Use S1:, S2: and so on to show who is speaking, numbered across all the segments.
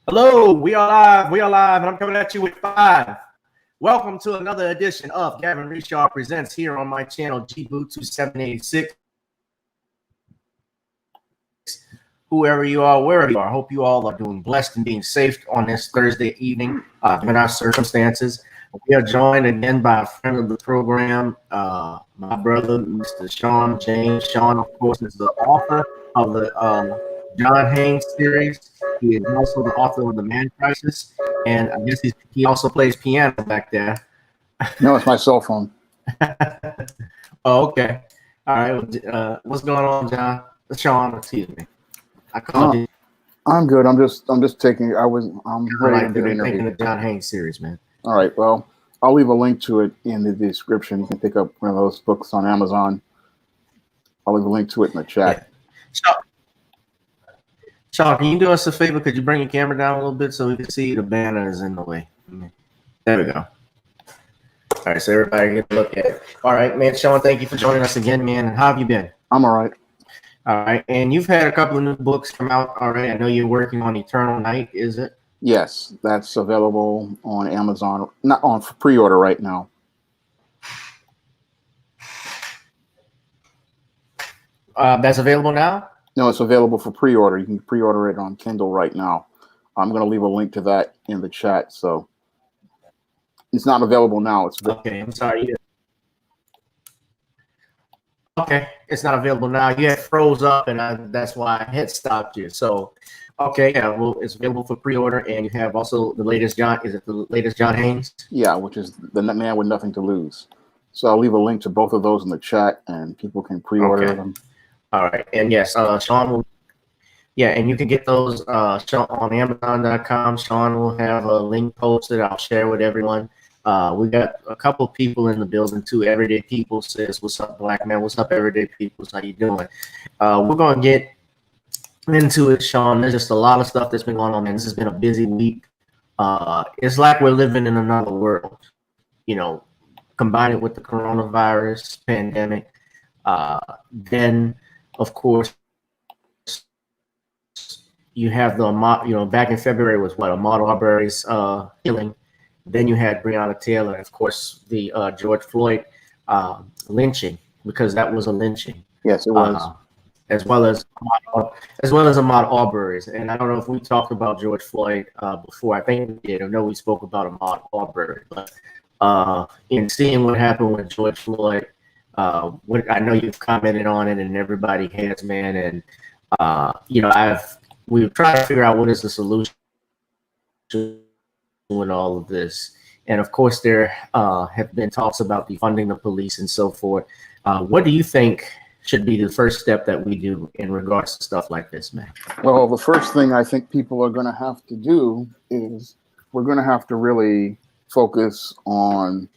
S1: Hello, we are live. We are live, and I'm coming at you with 5. Welcome to another edition of Gavin Richard Presents here on my channel, GBoot2786. Whoever you are, wherever you are, I hope you all are doing blessed and being safe on this Thursday evening, given our circumstances. We are joined again by a friend of the program, my brother, Mr. Shawn James. Shawn, of course, is the author of the John Haynes series. He is also the author of The Man Crisis, and I guess he also plays piano back there.
S2: No, it's my cell phone.
S1: Oh, okay. All right. What's going on, John? Shawn, excuse me. I called you.
S2: I'm good. I'm just taking. I'm ready to do the interview.
S1: The John Haynes series, man.
S2: All right. Well, I'll leave a link to it in the description. You can pick up one of those books on Amazon. I'll leave a link to it in the chat.
S1: Yeah. Shawn, can you do us a favor? Could you bring your camera down a little bit so we can see the banner is in the way? There we go. All right, so everybody get a look at it. All right, man. Shawn, thank you for joining us again, man. And how have you been?
S2: I'm all right.
S1: All right, and you've had a couple of new books come out already. I know you're working on Eternal Night, is it?
S2: Yes, that's available on Amazon. Not on pre-order right now.
S1: That's available now?
S2: No, it's available for pre-order. You can pre-order it on Kindle right now. I'm going to leave a link to that in the chat. So it's not available now. It's
S1: okay. I'm sorry. Okay, it's not available now. You had froze up, and that's why I had stopped you. So, okay, yeah, well, it's available for pre-order, and you have also the latest John. Is it the latest John Haynes?
S2: Yeah, which is The Man with Nothing to Lose. So I'll leave a link to both of those in the chat, and people can pre-order them.
S1: All right, and yes, Shawn will. Yeah, and you can get those on Amazon.com. Shawn will have a link posted. I'll share with everyone. We got a couple people in the building too. Everyday People says, "What's up, Black man? What's up, Everyday People? How you doing?" We're gonna get into it, Shawn. There's just a lot of stuff that's been going on, man. This has been a busy week. It's like we're living in another world, combine it with the coronavirus pandemic. Then, of course, you have the back in February was what Ahmaud Arbery's killing. Then you had Breonna Taylor, and of course the George Floyd lynching, because that was a lynching.
S2: Yes, it was.
S1: As well as Ahmaud Arbery's. And I don't know if we talked about George Floyd before. I think we did. I know we spoke about Ahmaud Arbery, but in seeing what happened with George Floyd, I know you've commented on it, and everybody has, man. And we've tried to figure out what is the solution with all of this. And of course, there have been talks about defunding the police and so forth. What do you think should be the first step that we do in regards to stuff like this, man?
S2: Well, the first thing I think people are going to have to do is we're going to have to really focus on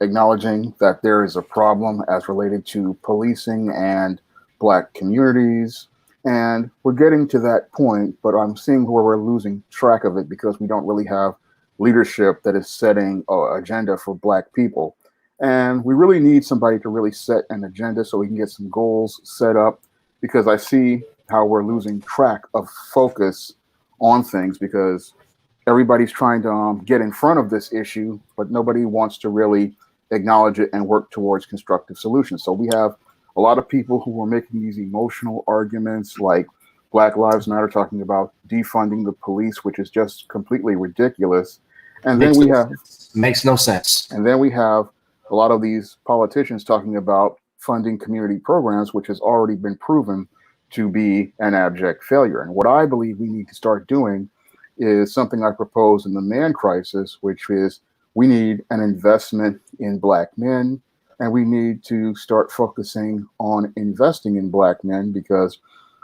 S2: acknowledging that there is a problem as related to policing and Black communities. And we're getting to that point, but I'm seeing where we're losing track of it because we don't really have leadership that is setting an agenda for Black people. And we really need somebody to really set an agenda so we can get some goals set up, because I see how we're losing track of focus on things because everybody's trying to get in front of this issue, but nobody wants to really acknowledge it and work towards constructive solutions. So we have a lot of people who are making these emotional arguments like Black Lives Matter, talking about defunding the police, which is just completely ridiculous. And then
S1: makes no sense.
S2: And then we have a lot of these politicians talking about funding community programs, which has already been proven to be an abject failure. And what I believe we need to start doing is something I propose in the Man Crisis, which is we need an investment in Black men, and we need to start focusing on investing in Black men, because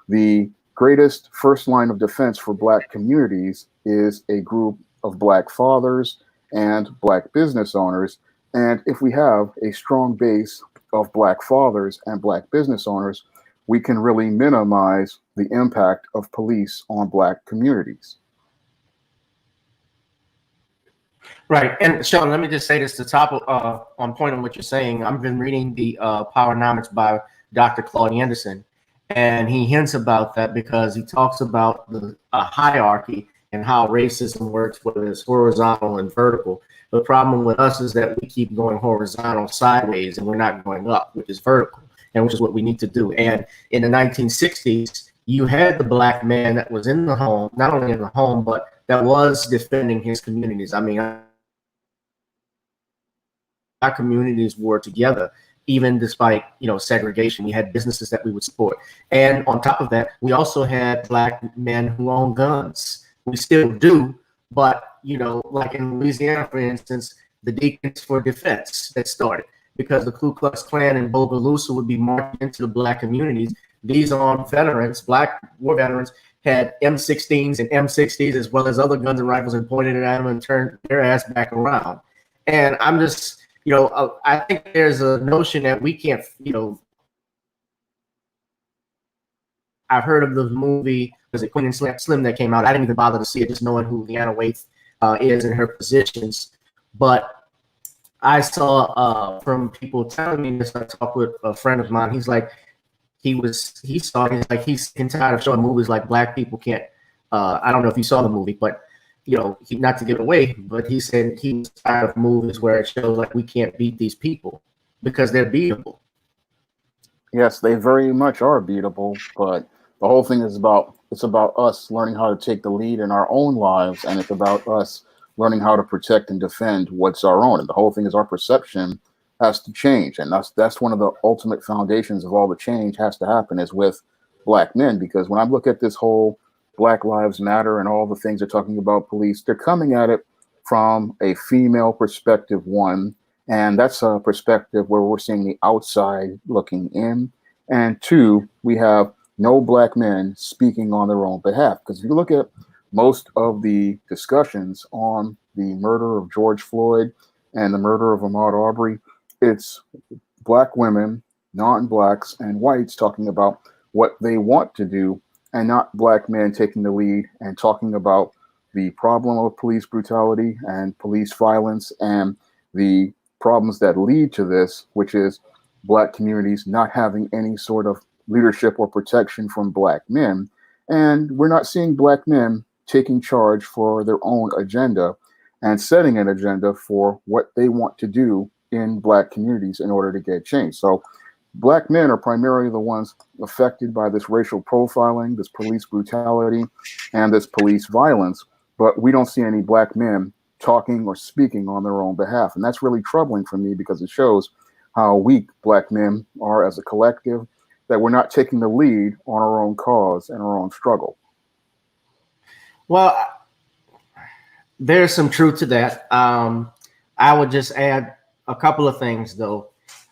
S2: the greatest first line of defense for Black communities is a group of Black fathers and Black business owners. And if we have a strong base of Black fathers and Black business owners, we can really minimize the impact of police on Black communities.
S1: Right. And Shawn, let me just say this to top on point on what you're saying. I've been reading the Powernomics by Dr. Claude Anderson, and he hints about that because he talks about the hierarchy how racism works, whether it's horizontal and vertical. The problem with us is that we keep going horizontal sideways and we're not going up, which is vertical, and which is what we need to do. And in the 1960s, you had the black man that was in the home, not only in the home, but that was defending his communities. I mean, our communities were together, even despite, you know, segregation. We had businesses that we would support. And on top of that, we also had black men who owned guns. We still do, but, you know, like in Louisiana, for instance, the Deacons for Defense that started because the Ku Klux Klan and Bogalusa would be marching into the black communities. These armed veterans, black war veterans, had M16s and M60s as well as other guns and rifles and pointed it at them and turned their ass back around. And I'm just, you know, I think there's a notion that we can't, you know, I've heard of the movie, was it Queen and Slim that came out? I didn't even bother to see it, just knowing who Leanna Waithe is and her positions. But I saw from people telling me this. I talked with a friend of mine. He's like, he's like he's tired of showing movies like black people can't. I don't know if you saw the movie, but you know, not to give it away, but he said he was tired of movies where it shows like we can't beat these people because they're beatable.
S2: Yes, they very much are beatable, but the whole thing is it's about us learning how to take the lead in our own lives, and it's about us learning how to protect and defend what's our own. And the whole thing is our perception has to change, and that's one of the ultimate foundations of all the change has to happen is with black men. Because when I look at this whole Black Lives Matter and all the things they're talking about police, they're coming at it from a female perspective, one, and that's a perspective where we're seeing the outside looking in, and two, we have no black men speaking on their own behalf. Because if you look at most of the discussions on the murder of George Floyd and the murder of Ahmaud Arbery, it's black women, non-blacks, and whites talking about what they want to do, and not black men taking the lead and talking about the problem of police brutality and police violence and the problems that lead to this, which is black communities not having any sort of leadership or protection from black men. And we're not seeing black men taking charge for their own agenda and setting an agenda for what they want to do in black communities in order to get change. So black men are primarily the ones affected by this racial profiling, this police brutality, and this police violence, but we don't see any black men talking or speaking on their own behalf. And that's really troubling for me because it shows how weak black men are as a collective, that we're not taking the lead on our own cause and our own struggle.
S1: Well, there's some truth to that. I would just add a couple of things, though,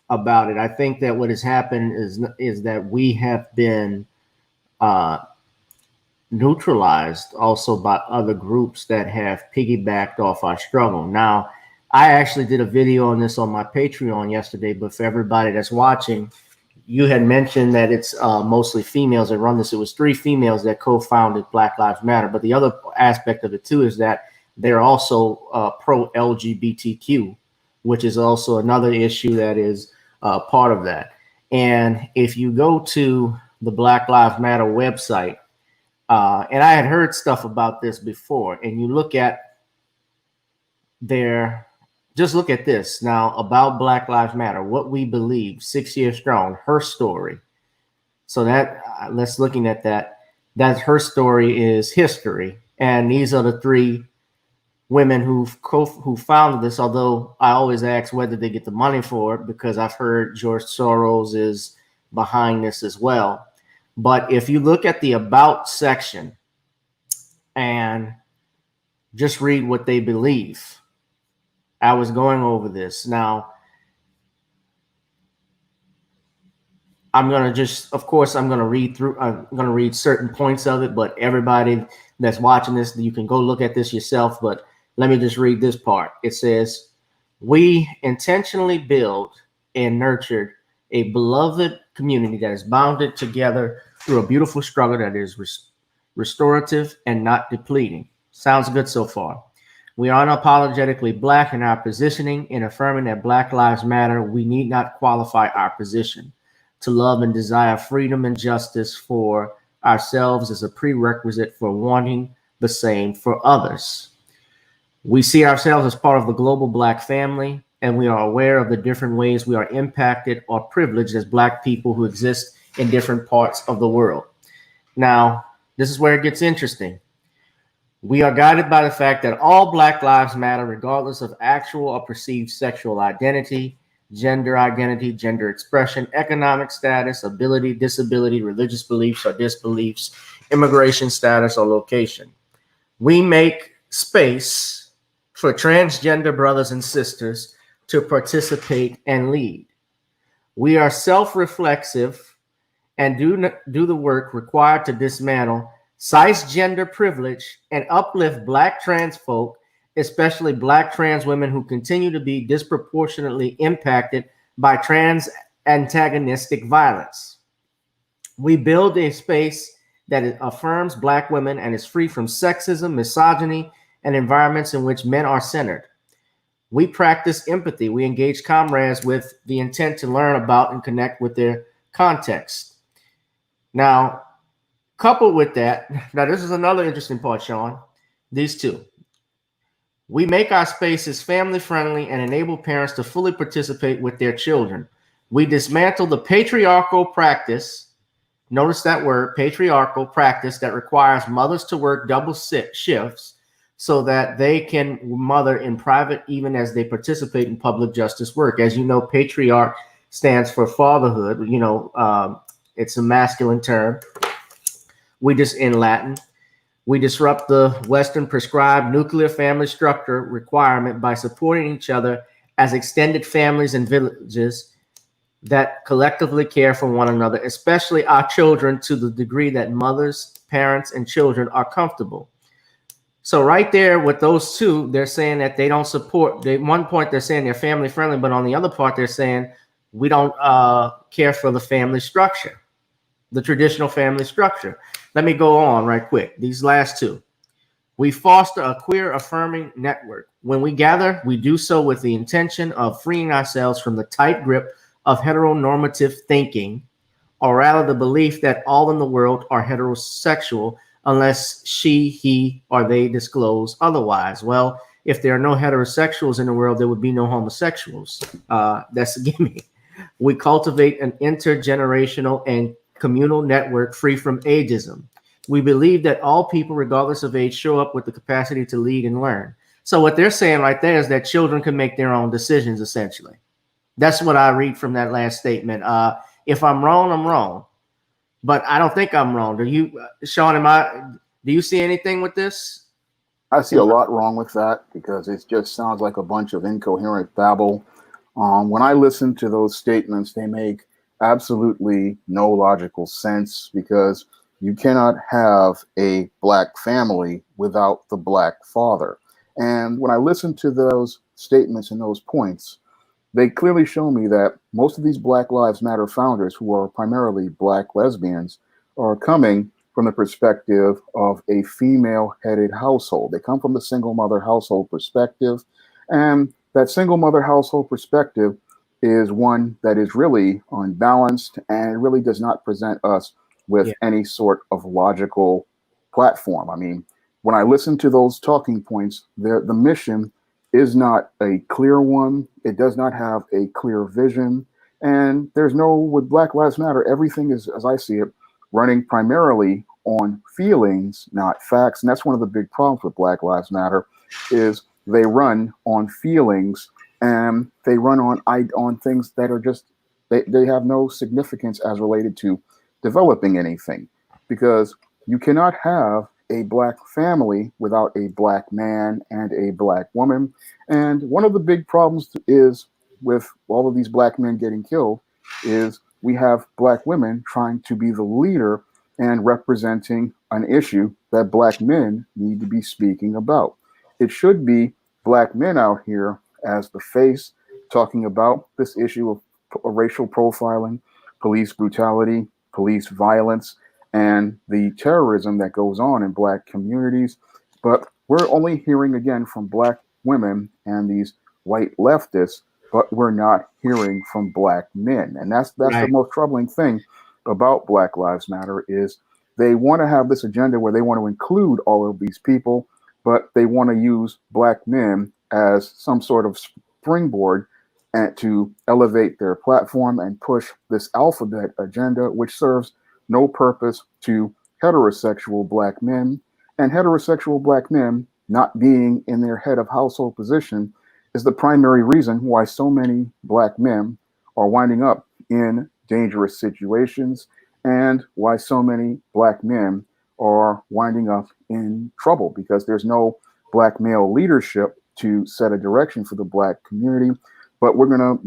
S1: about it. I think that what has happened is that we have been neutralized also by other groups that have piggybacked off our struggle. Now, I actually did a video on this on my Patreon yesterday, but for everybody that's watching, you had mentioned that it's mostly females that run this. It was 3 females that co-founded Black Lives Matter. But the other aspect of it, too, is that they're also pro-LGBTQ, which is also another issue that is part of that. And if you go to the Black Lives Matter website, and I had heard stuff about this before, and you look at just look at this now about Black Lives Matter, what we believe, 6 years strong, her story. So that let's looking at that her story is history. And these are the 3 women who founded this, although I always ask whether they get the money for it, because I've heard George Soros is behind this as well. But if you look at the About section and just read what they believe, I was going over this. Now, I'm going to read certain points of it, but everybody that's watching this, you can go look at this yourself, but let me just read this part. It says, we intentionally build and nurtured a beloved community that is bounded together through a beautiful struggle that is restorative and not depleting. Sounds good so far. We are unapologetically Black in our positioning in affirming that Black Lives Matter. We need not qualify our position. To love and desire freedom and justice for ourselves is a prerequisite for wanting the same for others. We see ourselves as part of the global Black family, and we are aware of the different ways we are impacted or privileged as Black people who exist in different parts of the world. Now, this is where it gets interesting. We are guided by the fact that all Black lives matter, regardless of actual or perceived sexual identity, gender expression, economic status, ability, disability, religious beliefs or disbeliefs, immigration status, or location. We make space for transgender brothers and sisters to participate and lead. We are self-reflexive and do the work required to dismantle cisgender privilege and uplift Black trans folk, especially Black trans women who continue to be disproportionately impacted by trans antagonistic violence. We build a space that affirms Black women and is free from sexism, misogyny, and environments in which men are centered. We practice empathy. We engage comrades with the intent to learn about and connect with their context. Now, coupled with that, now this is another interesting part, Shawn. These two. We make our spaces family friendly and enable parents to fully participate with their children. We dismantle the patriarchal practice. Notice that word, patriarchal practice, that requires mothers to work double shifts so that they can mother in private even as they participate in public justice work. As you know, patriarch stands for fatherhood. It's a masculine term. In Latin. We disrupt the Western prescribed nuclear family structure requirement by supporting each other as extended families and villages that collectively care for one another, especially our children, to the degree that mothers, parents, and children are comfortable. So right there with those two, they're saying that they don't support, one point they're saying they're family friendly, but on the other part, they're saying we don't care for the family structure, the traditional family structure. Let me go on right quick. These last two. We foster a queer affirming network. When we gather, we do so with the intention of freeing ourselves from the tight grip of heteronormative thinking, or rather the belief that all in the world are heterosexual unless she, he, or they disclose otherwise. Well, if there are no heterosexuals in the world, there would be no homosexuals. That's a gimme. We cultivate an intergenerational and communal network free from ageism. We believe that all people, regardless of age, show up with the capacity to lead and learn. So what they're saying right there is that children can make their own decisions, essentially. That's what I read from that last statement. If I'm wrong, I'm wrong. But I don't think I'm wrong. Do you, Shawn, do you see anything with this?
S2: I see a lot wrong with that because it just sounds like a bunch of incoherent babble. When I listen to those statements, they make absolutely no logical sense because you cannot have a Black family without the Black father. And when I listen to those statements and those points, they clearly show me that most of these Black Lives Matter founders, who are primarily Black lesbians, are coming from the perspective of a female-headed household. They come from the single mother household perspective. And that single mother household perspective is one that is really unbalanced and really does not present us with any sort of logical platform. I mean, when I listen to those talking points, the mission is not a clear one. It does not have a clear vision. And with Black Lives Matter, everything is, as I see it, running primarily on feelings, not facts. And that's one of the big problems with Black Lives Matter is they run on feelings and they run on things that are just, they have no significance as related to developing anything, because you cannot have a Black family without a Black man and a Black woman. And one of the big problems is with all of these Black men getting killed is we have Black women trying to be the leader and representing an issue that Black men need to be speaking about. It should be Black men out here as the face talking about this issue of racial profiling, police brutality, police violence, and the terrorism that goes on in Black communities. But we're only hearing again from Black women and these white leftists, but we're not hearing from Black men. And that's right. The most troubling thing about Black Lives Matter is they want to have this agenda where they want to include all of these people, but they want to use black men as some sort of springboard and to elevate their platform and push this alphabet agenda, which serves no purpose to heterosexual black men. And heterosexual black men not being in their head of household position is the primary reason why so many black men are winding up in dangerous situations and why so many black men are winding up in trouble, because there's no black male leadership to set a direction for the black community. But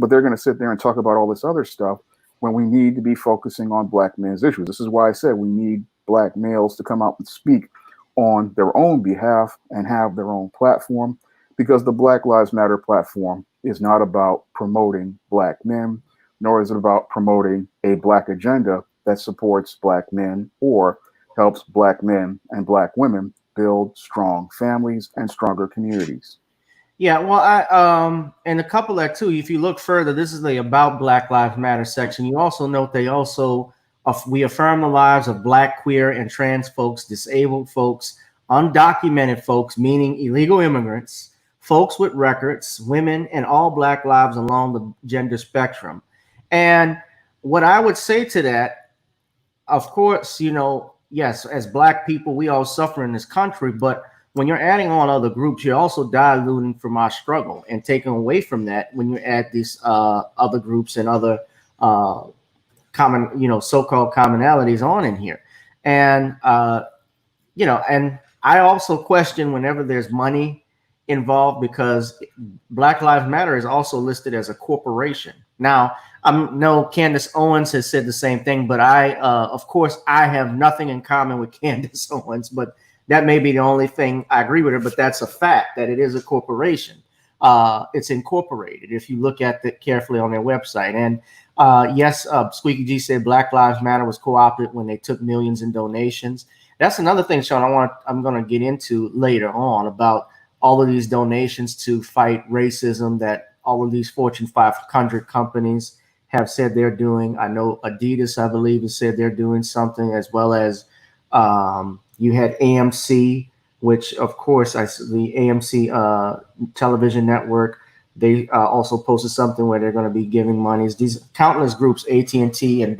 S2: they're gonna sit there and talk about all this other stuff when we need to be focusing on black men's issues. This is why I said we need black males to come out and speak on their own behalf and have their own platform, because the Black Lives Matter platform is not about promoting black men, nor is it about promoting a black agenda that supports black men or helps black men and black women build strong families and stronger communities.
S1: Yeah, well, and a couple that too. If you look further, this is the About Black Lives Matter section. You also note they also we affirm the lives of Black, queer, and trans folks, disabled folks, undocumented folks, meaning illegal immigrants, folks with records, women, and all Black lives along the gender spectrum. And what I would say to that, of course, yes, as Black people, we all suffer in this country, but when you're adding on other groups, you're also diluting from our struggle and taking away from that when you add these other groups and other so-called commonalities on in here. And, and I also question whenever there's money involved, because Black Lives Matter is also listed as a corporation. Now, no, Candace Owens has said the same thing, but of course, I have nothing in common with Candace Owens, but that may be the only thing I agree with her, but that's a fact that it is a corporation. It's incorporated if you look at it carefully on their website. And yes, Squeaky G said Black Lives Matter was co-opted when they took millions in donations. That's another thing, Sean, I'm going to get into later on about all of these donations to fight racism that all of these Fortune 500 companies have said they're doing. I know Adidas, I believe, has said they're doing something, as well as you had AMC, which, of course, the AMC television network, they also posted something where they're going to be giving monies. These countless groups, AT&T and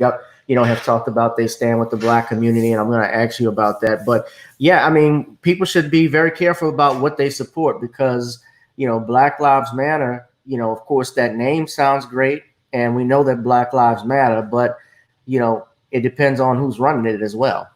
S1: have talked about they stand with the Black community, and I'm going to ask you about that. But yeah, I mean, people should be very careful about what they support, because Black Lives Matter. Of course, that name sounds great, and we know that Black Lives Matter, but it depends on who's running it as well.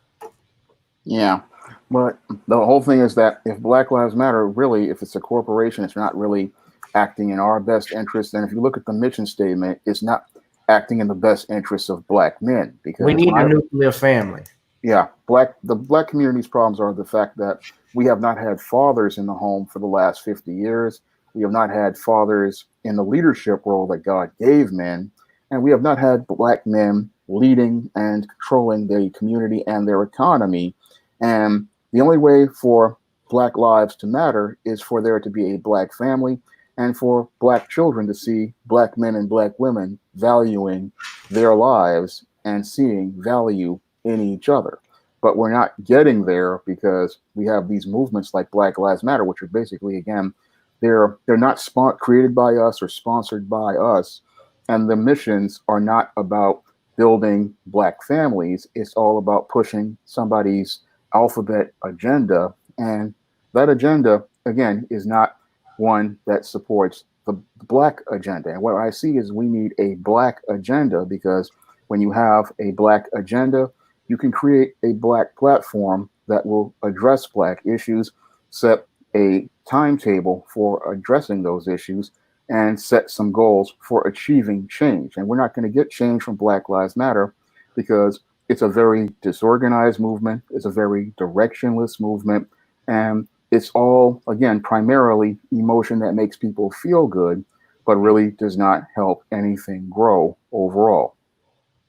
S2: Yeah, but the whole thing is that if Black Lives Matter, really, if it's a corporation, it's not really acting in our best interest. And if you look at the mission statement, it's not acting in the best interests of black men, because
S1: we need a nuclear family.
S2: Yeah, the black community's problems are the fact that we have not had fathers in the home for the last 50 years. We have not had fathers in the leadership role that God gave men, and we have not had black men leading and controlling the community and their economy. And the only way for Black lives to matter is for there to be a black family, and for black children to see black men and black women valuing their lives and seeing value in each other. But we're not getting there because we have these movements like Black Lives Matter, which are basically, again, they're not created by us or sponsored by us. And the missions are not about building black families. It's all about pushing somebody's alphabet agenda. And that agenda, again, is not one that supports the black agenda. And what I see is we need a black agenda, because when you have a black agenda, you can create a black platform that will address black issues, set a timetable for addressing those issues, and set some goals for achieving change. And we're not going to get change from Black Lives Matter because it's a very disorganized movement. It's a very directionless movement. And it's all, again, primarily emotion that makes people feel good, but really does not help anything grow overall.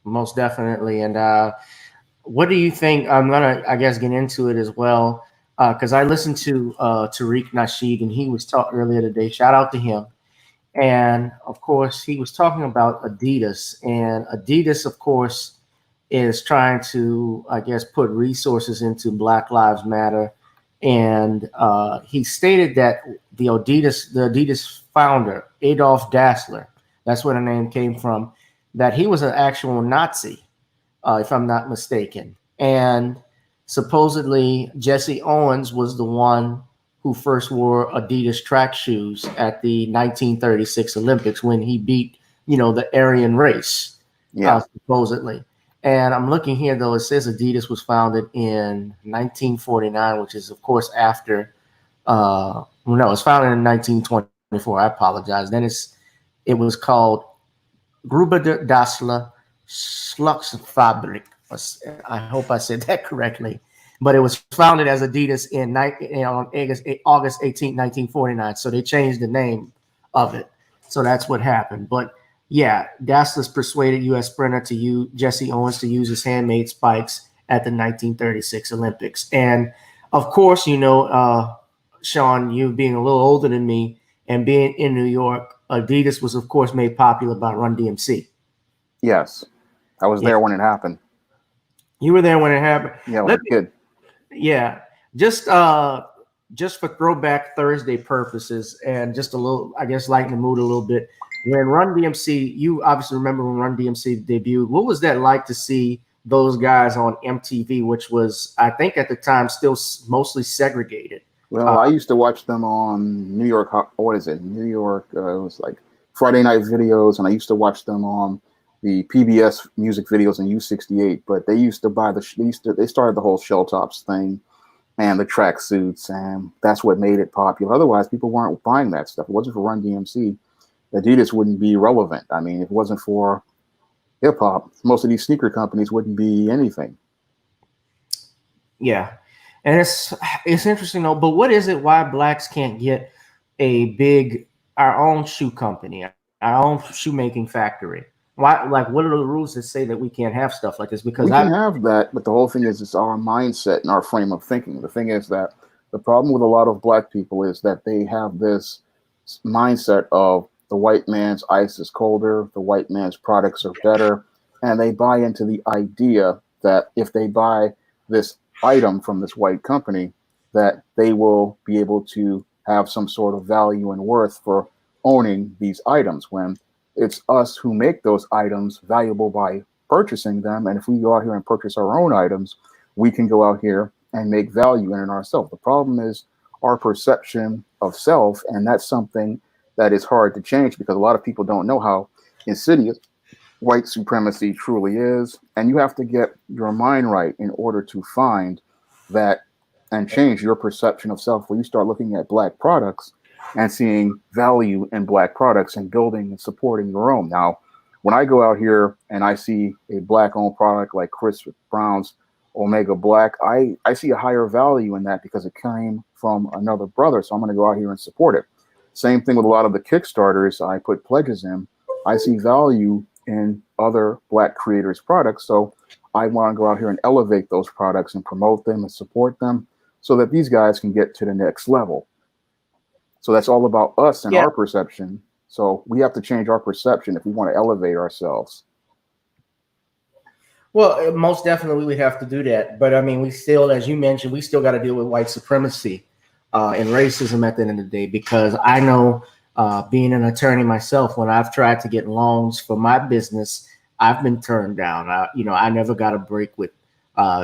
S1: Most definitely. And what do you think? I'm going to, I guess, get into it as well, because I listened to Tariq Nasheed, and he was talking earlier today. Shout out to him. And of course, he was talking about Adidas. And Adidas, of course, is trying to, I guess, put resources into Black Lives Matter. And he stated that the Adidas founder, Adolf Dassler, that's where the name came from, that he was an actual Nazi, if I'm not mistaken. And supposedly Jesse Owens was the one who first wore Adidas track shoes at the 1936 Olympics when he beat, the Aryan race, supposedly. And I'm looking here, though, it says Adidas was founded in 1949, which is, of course, after, no, it was founded in 1924. I apologize. Then it was called Gruber Dassler Schlucksfabrik. I hope I said that correctly. But it was founded as Adidas on August 18, 1949. So they changed the name of it. So that's what happened. But yeah, Dassler persuaded U.S. sprinter Jesse Owens to use his handmade spikes at the 1936 Olympics. And of course, Shawn, you being a little older than me and being in New York, Adidas was, of course, made popular by Run DMC.
S2: Yes, I was there when it happened.
S1: You were there when it happened.
S2: Yeah, when I was a kid.
S1: Yeah, just for Throwback Thursday purposes and just a little, I guess, lighten the mood a little bit. When Run DMC, you obviously remember when Run DMC debuted. What was that like to see those guys on MTV, which was, I think at the time, still mostly segregated?
S2: Well, I used to watch them on New York. What is it? New York. It was like Friday night videos, and I used to watch them on the PBS music videos in U68. But they used to buy they started the whole shell tops thing and the track suits, and that's what made it popular. Otherwise, people weren't buying that stuff. If it wasn't for Run DMC, Adidas wouldn't be relevant. I mean, if it wasn't for hip hop, most of these sneaker companies wouldn't be anything.
S1: Yeah. And it's interesting though, but what is it why blacks can't get our own shoe company, our own shoemaking factory? Why, what are the rules that say that we can't have stuff like this? Because
S2: we can have that, but the whole thing is it's our mindset and our frame of thinking. The thing is that the problem with a lot of black people is that they have this mindset of the white man's ice is colder, the white man's products are better, and they buy into the idea that if they buy this item from this white company, that they will be able to have some sort of value and worth for owning these items, when it's us who make those items valuable by purchasing them. And if we go out here and purchase our own items, we can go out here and make value in it ourselves. The problem is our perception of self, and that's something that is hard to change because a lot of people don't know how insidious white supremacy truly is. And you have to get your mind right in order to find that and change your perception of self, where you start looking at black products and seeing value in black products and building and supporting your own. Now, when I go out here and I see a black owned product like Chris Brown's Omega Black, I see a higher value in that because it came from another brother. So I'm going to go out here and support it. Same thing with a lot of the Kickstarters I put pledges in. I see value in other black creators' products. So I want to go out here and elevate those products and promote them and support them so that these guys can get to the next level. So that's all about us and our perception. So we have to change our perception if we want to elevate ourselves.
S1: Well, most definitely we have to do that. But I mean, we still, as you mentioned, we still got to deal with white supremacy and racism at the end of the day, because I know being an attorney myself, when I've tried to get loans for my business, I've been turned down. I never got a break with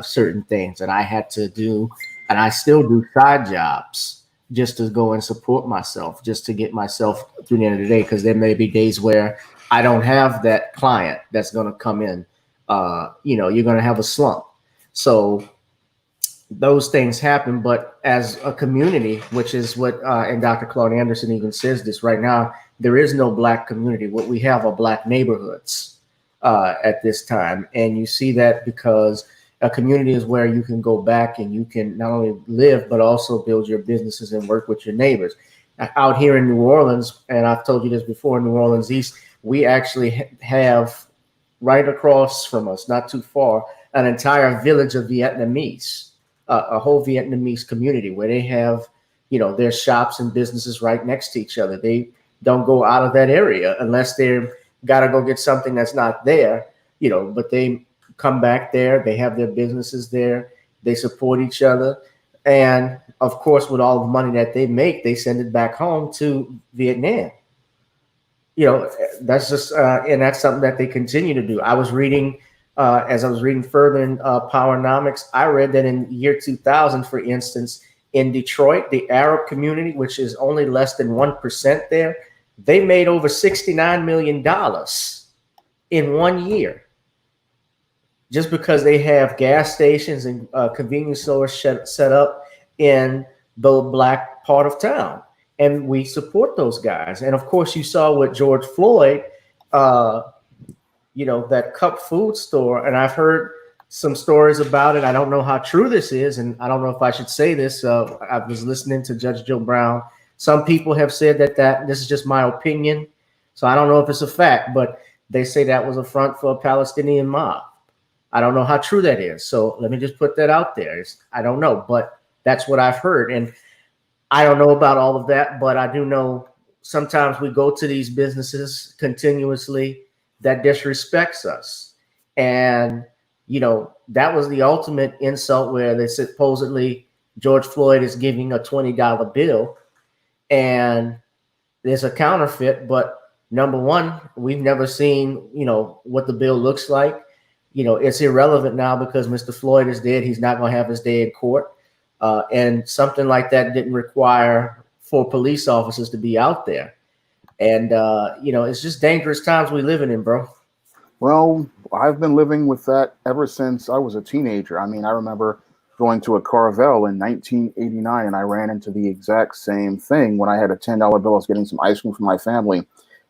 S1: certain things, and I had to do, and I still do side jobs just to go and support myself, just to get myself through the end of the day, because there may be days where I don't have that client that's going to come in. You're going to have a slump. So those things happen. But as a community, which is what, and Dr. Claude Anderson even says this right now, there is no black community. What we have are black neighborhoods at this time. And you see that because a community is where you can go back and you can not only live, but also build your businesses and work with your neighbors. Out here in New Orleans, and I've told you this before, in New Orleans East, we actually have right across from us, not too far, an entire village of Vietnamese, a whole Vietnamese community where they have, their shops and businesses right next to each other. They don't go out of that area unless they've got to go get something that's not there, but they come back there. They have their businesses there. They support each other. And of course, with all the money that they make, they send it back home to Vietnam. That's just, and that's something that they continue to do. I was reading, as I was reading further in Powernomics, I read that in the year 2000, for instance, in Detroit, the Arab community, which is only less than 1% there, they made over $69 million in 1 year, just because they have gas stations and convenience stores set up in the black part of town. And we support those guys. And of course, you saw with George Floyd, that Cup food store. And I've heard some stories about it. I don't know how true this is. And I don't know if I should say this. I was listening to Judge Joe Brown. Some people have said that this is just my opinion. So I don't know if it's a fact, but they say that was a front for a Palestinian mob. I don't know how true that is. So let me just put that out there. I don't know, but that's what I've heard. And I don't know about all of that, but I do know sometimes we go to these businesses continuously that disrespects us. And, that was the ultimate insult, where they supposedly George Floyd is giving a $20 bill and there's a counterfeit. But number one, we've never seen, what the bill looks like. It's irrelevant now because Mr. Floyd is dead. He's not going to have his day in court. And something like that didn't require for police officers to be out there. And, it's just dangerous times we living in, bro.
S2: Well, I've been living with that ever since I was a teenager. I mean, I remember going to a Carvel in 1989, and I ran into the exact same thing when I had a $10 bill. I was getting some ice cream for my family,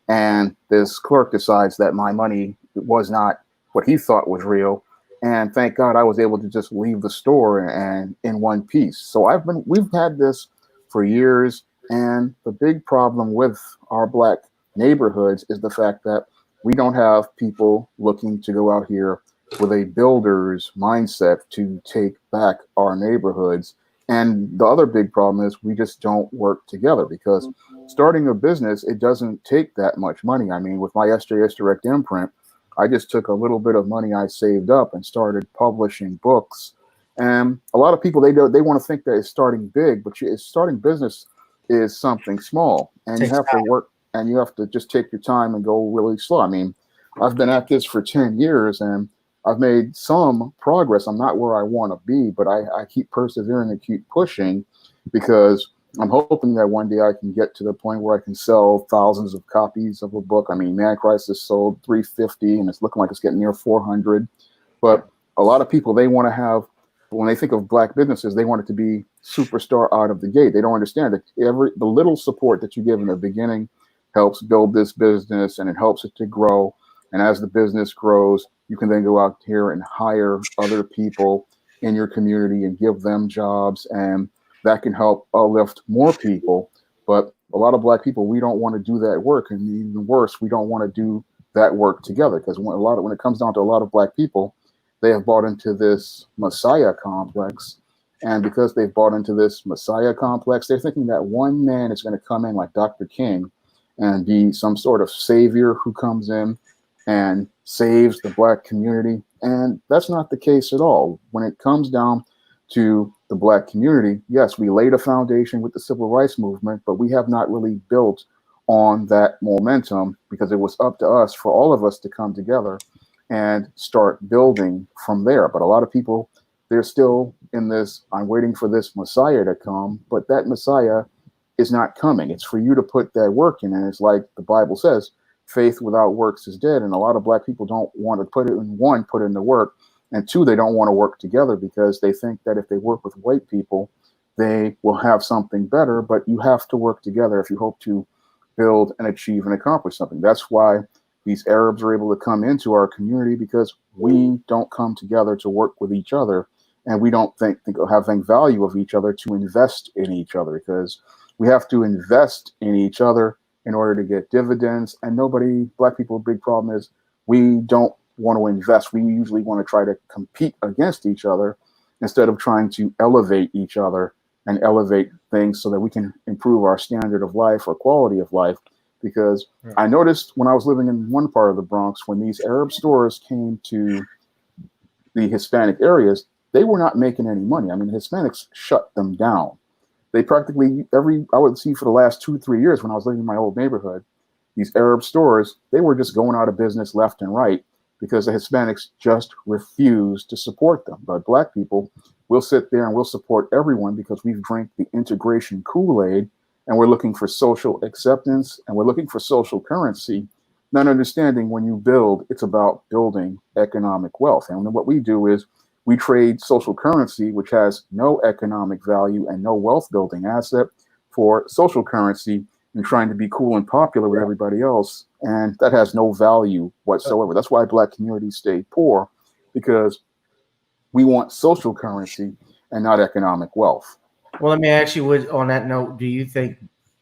S2: and this clerk decides that my money was not what he thought was real. And thank God I was able to just leave the store and in one piece. So we've had this for years. And the big problem with our black neighborhoods is the fact that we don't have people looking to go out here with a builder's mindset to take back our neighborhoods. And the other big problem is we just don't work together, because starting a business, it doesn't take that much money. I mean, with my SJS Direct imprint, I just took a little bit of money I saved up and started publishing books. And a lot of people, they want to think that it's starting big, but starting business is something small, and you have to work, and you have to just take your time and go really slow. I mean, I've been at this for 10 years and I've made some progress. I'm not where I want to be, but I keep persevering and keep pushing, because I'm hoping that one day I can get to the point where I can sell thousands of copies of a book. I mean, Man Christ has sold 350 and it's looking like it's getting near 400. But a lot of people, they want to have, when they think of black businesses, they want it to be superstar out of the gate. They don't understand that the little support that you give in the beginning helps build this business, and it helps it to grow. And as the business grows, you can then go out here and hire other people in your community and give them jobs, and that can help uplift more people. But a lot of black people, we don't want to do that work, and even worse, we don't want to do that work together, because when it comes down to a lot of black people, they have bought into this Messiah complex. And because they've bought into this Messiah complex, they're thinking that one man is going to come in like Dr. King and be some sort of savior who comes in and saves the black community. And that's not the case at all. When it comes down to the black community, yes, we laid a foundation with the civil rights movement, but we have not really built on that momentum, because it was up to us, for all of us to come together and start building from there. But a lot of people, they're still in this, I'm waiting for this Messiah to come, but that Messiah is not coming. It's for you to put that work in. And it's like the Bible says, faith without works is dead. And a lot of black people don't want to put in the work, and two, they don't want to work together, because they think that if they work with white people, they will have something better. But you have to work together if you hope to build and achieve and accomplish something. That's why these Arabs are able to come into our community, because we don't come together to work with each other, and we don't think value of each other to invest in each other, because we have to invest in each other in order to get dividends. And black people, big problem is we don't want to invest. We usually want to try to compete against each other instead of trying to elevate each other and elevate things so that we can improve our standard of life or quality of life. Because I noticed when I was living in one part of the Bronx, when these Arab stores came to the Hispanic areas, they were not making any money. I mean, the Hispanics shut them down. They practically I would see for the last 2-3 years when I was living in my old neighborhood, these Arab stores, they were just going out of business left and right because the Hispanics just refused to support them. But Black people will sit there and we'll support everyone because we've drank the integration Kool-Aid, and we're looking for social acceptance and we're looking for social currency, not understanding when you build, it's about building economic wealth. And what we do is we trade social currency, which has no economic value and no wealth building asset, for social currency and trying to be cool and popular with everybody else. And that has no value whatsoever. That's why Black communities stay poor, because we want social currency and not economic wealth.
S1: Well, let me ask you, on that note, do you think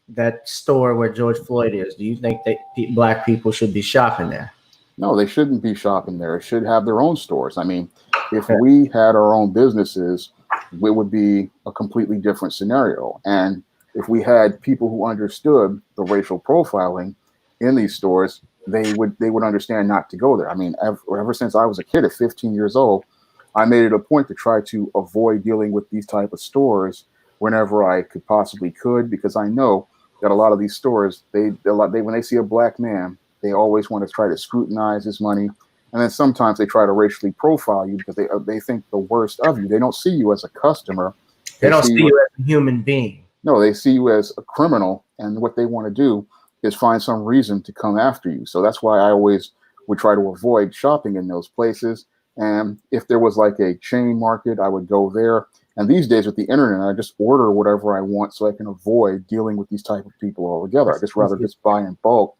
S1: that store where George Floyd is, do you think that Black people should be shopping there?
S2: No, they shouldn't be shopping there. It should have their own stores. I mean, if we had our own businesses, it would be a completely different scenario. And if we had people who understood the racial profiling in these stores, they would understand not to go there. I mean, ever since I was a kid at 15 years old, I made it a point to try to avoid dealing with these type of stores whenever I could, because I know that a lot of these stores, they when they see a Black man, they always want to try to scrutinize his money. And then sometimes they try to racially profile you because they think the worst of you. They don't see you as a customer.
S1: They don't see you as a human being.
S2: No, they see you as a criminal. And what they want to do is find some reason to come after you. So that's why I always would try to avoid shopping in those places. And if there was like a chain market, I would go there. And these days with the internet, I just order whatever I want so I can avoid dealing with these type of people altogether. I just rather just buy in bulk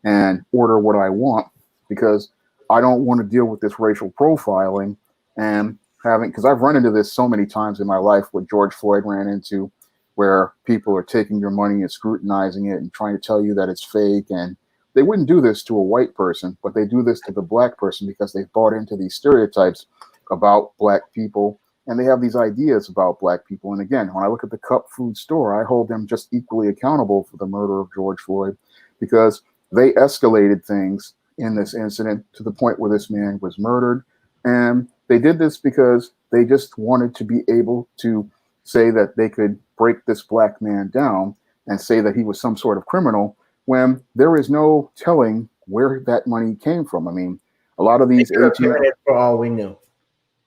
S2: and order what I want, because I don't want to deal with this racial profiling and because I've run into this so many times in my life, what George Floyd ran into, where people are taking your money and scrutinizing it and trying to tell you that it's fake. And they wouldn't do this to a white person, but they do this to the Black person because they've bought into these stereotypes about Black people. And they have these ideas about Black people. And again, when I look at the Cup Food store, I hold them just equally accountable for the murder of George Floyd, because they escalated things in this incident to the point where this man was murdered. And they did this because they just wanted to be able to say that they could break this Black man down and say that he was some sort of criminal, when there is no telling where that money came from. I mean, a lot of these ATMs,
S1: for all we knew.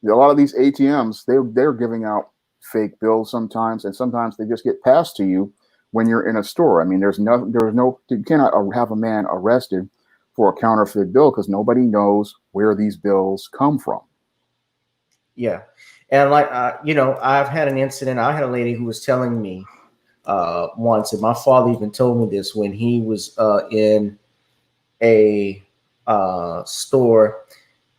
S2: A lot of these ATMs, they're giving out fake bills sometimes, and sometimes they just get passed to you when you're in a store. I mean, you cannot have a man arrested for a counterfeit bill because nobody knows where these bills come from.
S1: Yeah. And like, I've had an incident. I had a lady who was telling me once, and my father even told me this, when he was in a store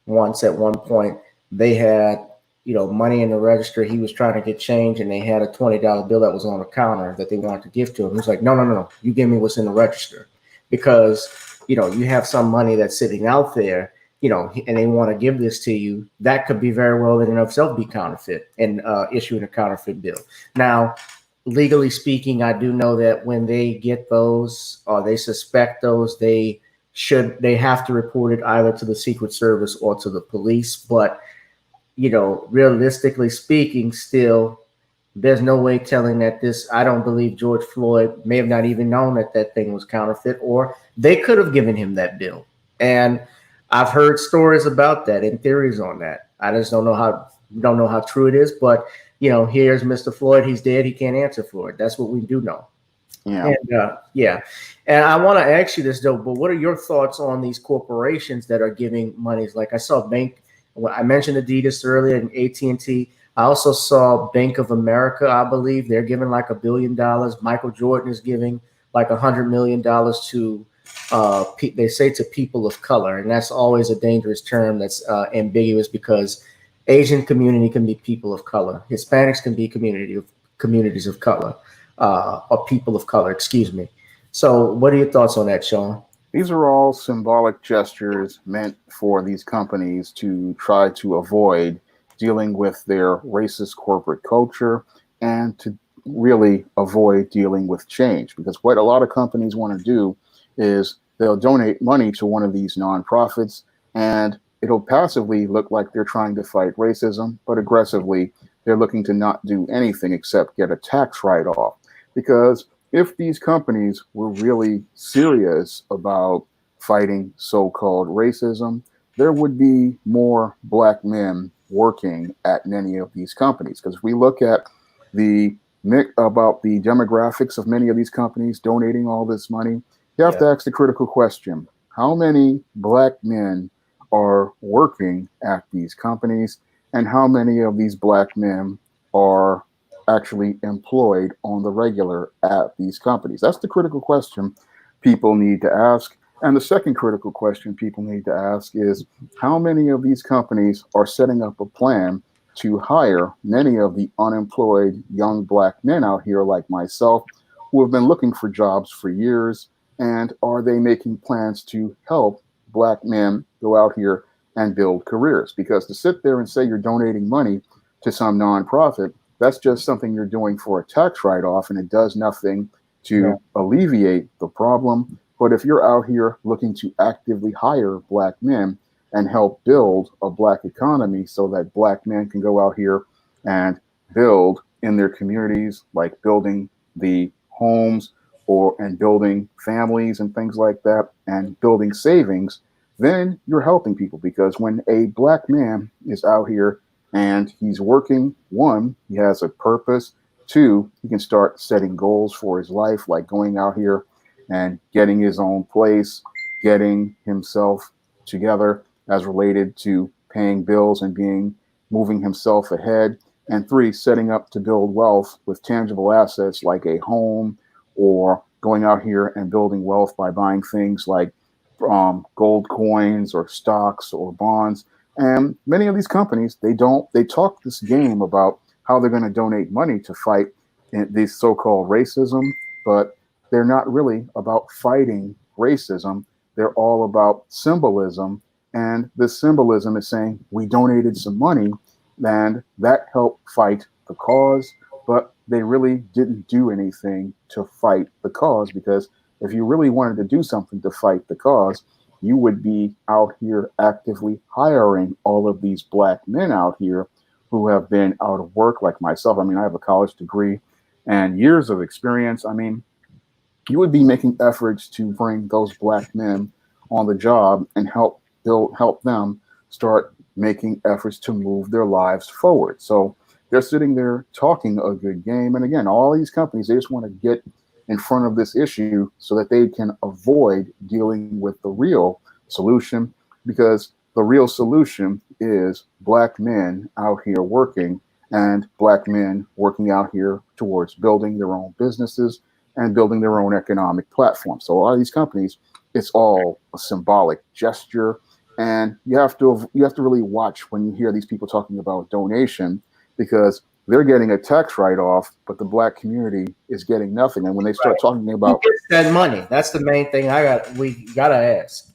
S1: once. At one point, they had, money in the register. He was trying to get change, and they had a $20 bill that was on the counter that they wanted to give to him. He was like, no, you give me what's in the register, because, you have some money that's sitting out there, and they want to give this to you. That could be very well in and of itself be counterfeit and issuing a counterfeit bill. Now, legally speaking, I do know that when they get those or they suspect those, they have to report it either to the Secret Service or to the police. But, realistically speaking, still, there's no way telling that I don't believe George Floyd may have not even known that that thing was counterfeit, or they could have given him that bill. And I've heard stories about that and theories on that. I just don't know how true it is, but here's Mr. Floyd. He's dead. He can't answer for it. That's what we do know.
S2: Yeah.
S1: And And I want to ask you this though, but what are your thoughts on these corporations that are giving monies? Like I saw I mentioned Adidas earlier and AT&T. I also saw Bank of America, I believe they're giving like $1 billion. Michael Jordan is giving like $100 million to, they say, to people of color. And that's always a dangerous term that's ambiguous, because Asian community can be people of color. Hispanics can be communities of color, or people of color, excuse me. So what are your thoughts on that, Shawn?
S2: These are all symbolic gestures meant for these companies to try to avoid dealing with their racist corporate culture and to really avoid dealing with change. Because what a lot of companies want to do is they'll donate money to one of these nonprofits, and it'll passively look like they're trying to fight racism, but aggressively they're looking to not do anything except get a tax write-off. Because if these companies were really serious about fighting so-called racism, there would be more black men working at many of these companies. Because we look at the about the demographics of many of these companies donating all this money, you have to ask the critical question: how many black men are working at these companies, and how many of these black men are actually employed on the regular at these companies? That's the critical question people need to ask. And the second critical question people need to ask is, how many of these companies are setting up a plan to hire many of the unemployed young black men out here like myself who have been looking for jobs for years? And are they making plans to help black men go out here and build careers? Because to sit there and say you're donating money to some nonprofit, that's just something you're doing for a tax write-off, and it does nothing to alleviate the problem. But if you're out here looking to actively hire black men and help build a black economy so that black men can go out here and build in their communities, like building the homes and building families and things like that, and building savings, then you're helping people. Because when a black man is out here and he's working, one, he has a purpose. Two, he can start setting goals for his life, like going out here and getting his own place, getting himself together as related to paying bills and moving himself ahead. And three, setting up to build wealth with tangible assets like a home, or going out here and building wealth by buying things like gold coins or stocks or bonds. And many of these companies, they talk this game about how they're going to donate money to fight this so-called racism, but they're not really about fighting racism. They're all about symbolism. And this symbolism is saying, we donated some money and that helped fight the cause, but they really didn't do anything to fight the cause. Because if you really wanted to do something to fight the cause, you would be out here actively hiring all of these black men out here who have been out of work, like myself. I mean, I have a college degree and years of experience. I mean, you would be making efforts to bring those black men on the job and help them start making efforts to move their lives forward. So they're sitting there talking a good game. And again, all these companies, they just want to get in front of this issue so that they can avoid dealing with the real solution, because the real solution is black men out here working, and black men working out here towards building their own businesses and building their own economic platform. So a lot of these companies, it's all a symbolic gesture. And you have to really watch when you hear these people talking about donation, because they're getting a tax write-off, but the black community is getting nothing. And when they start talking about
S1: who gets that money, that's the main thing we gotta ask.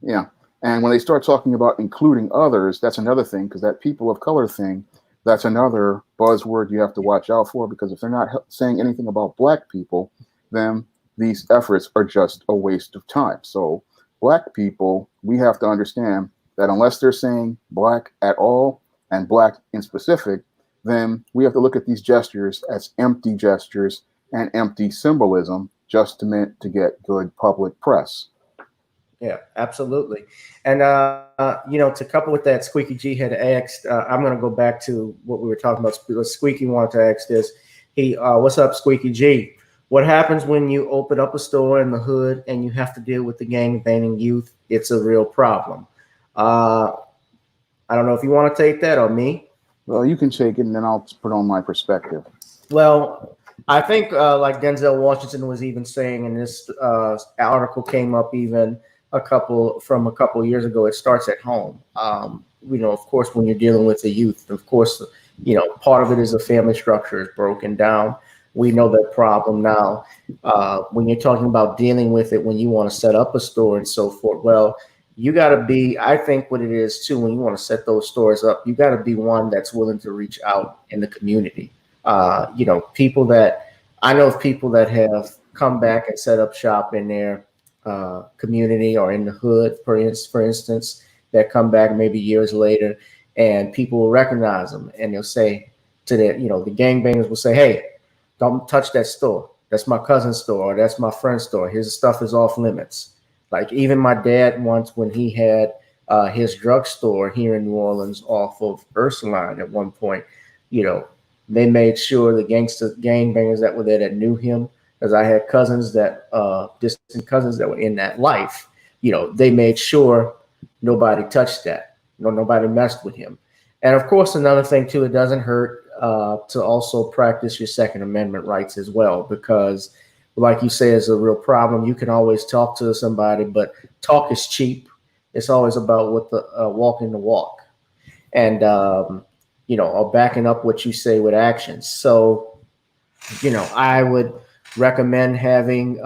S2: Yeah. And when they start talking about including others, that's another thing, because that people of color thing, that's another buzzword you have to watch out for, because if they're not saying anything about black people, then these efforts are just a waste of time. So black people, we have to understand that unless they're saying black at all, and black in specific, then we have to look at these gestures as empty gestures and empty symbolism, just meant to get good public press.
S1: Yeah, absolutely. And, to couple with that, Squeaky G had asked, I'm going to go back to what we were talking about. Squeaky wanted to ask this. What's up, Squeaky G? What happens when you open up a store in the hood and you have to deal with the gang-banging youth? It's a real problem. I don't know if you want to take that or me.
S2: Well, you can take it, and then I'll put on my perspective.
S1: Well, I think like Denzel Washington was even saying in this article came up even a couple years ago, it starts at home. Of course, when you're dealing with the youth, of course, part of it is the family structure is broken down. We know that problem now. When you're talking about dealing with it, when you want to set up a store and so forth, well, you got to be, I think what it is too, when you want to set those stores up, you got to be one that's willing to reach out in the community. People that I know of people that have come back and set up shop in their community or in the hood, for instance, that come back maybe years later, and people will recognize them, and they'll say to their, the gangbangers will say, "Hey, don't touch that store. That's my cousin's store, or that's my friend's store. His stuff is off limits." Like even my dad once, when he had his drugstore here in New Orleans off of Ursuline at one point, you know, they made sure the gangbangers that were there that knew him, because I had cousins that distant cousins that were in that life, they made sure nobody touched that. Nobody messed with him. And of course, another thing too, it doesn't hurt to also practice your Second Amendment rights as well, because like you say, is a real problem. You can always talk to somebody, but talk is cheap. It's always about what the walking the walk, and or backing up what you say with actions. So, I would recommend having,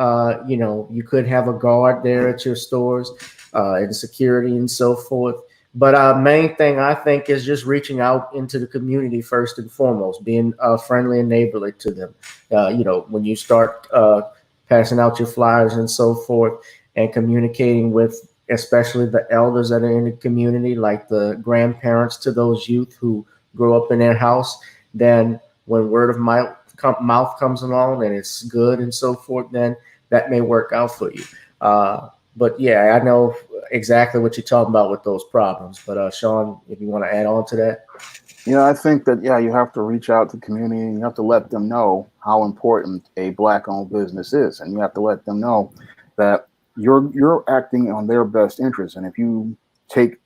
S1: you could have a guard there at your stores, and security and so forth. But main thing I think is just reaching out into the community first and foremost, being friendly and neighborly to them. When you start passing out your flyers and so forth, and communicating with especially the elders that are in the community, like the grandparents to those youth who grow up in their house, then when word of mouth comes along and it's good and so forth, then that may work out for you. But yeah, I know exactly what you're talking about with those problems. But Shawn, if you want to add on to that.
S2: Yeah, I think that, you have to reach out to the community, and you have to let them know how important a Black-owned business is. And you have to let them know that you're acting on their best interest. And if you take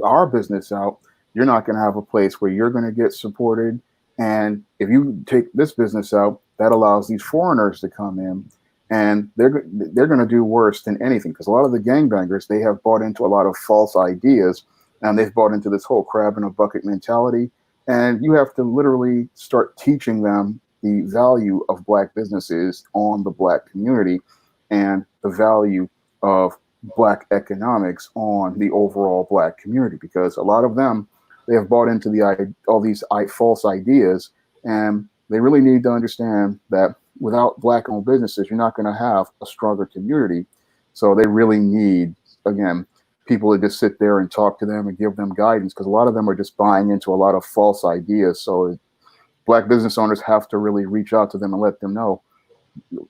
S2: our business out, you're not going to have a place where you're going to get supported. And if you take this business out, that allows these foreigners to come in, and they're going to do worse than anything, because a lot of the gangbangers, they have bought into a lot of false ideas, and they've bought into this whole crab in a bucket mentality. And you have to literally start teaching them the value of Black businesses on the Black community, and the value of Black economics on the overall Black community, because a lot of them, they have bought into all these false ideas, and they really need to understand that without Black-owned businesses, you're not going to have a stronger community. So they really need, again, people to just sit there and talk to them and give them guidance, because a lot of them are just buying into a lot of false ideas. So Black business owners have to really reach out to them and let them know,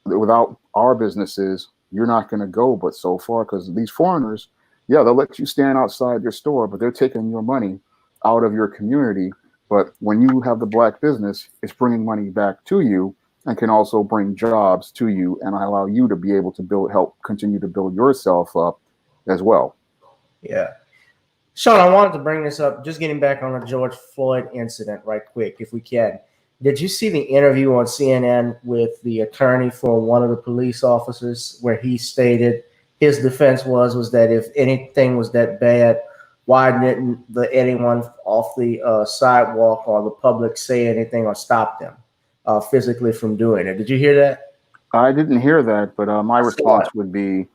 S2: without our businesses, you're not going to go but so far, because these foreigners, they'll let you stand outside your store, but they're taking your money out of your community. But when you have the Black business, it's bringing money back to you, and can also bring jobs to you, and allow you to be able to help continue to build yourself up as well.
S1: Yeah. Shawn, I wanted to bring this up, just getting back on the George Floyd incident right quick, if we can. Did you see the interview on CNN with the attorney for one of the police officers, where he stated his defense was that if anything was that bad, why didn't anyone off the sidewalk or the public say anything or stop them physically from doing it? Did you hear that?
S2: I didn't hear that, but my response would be,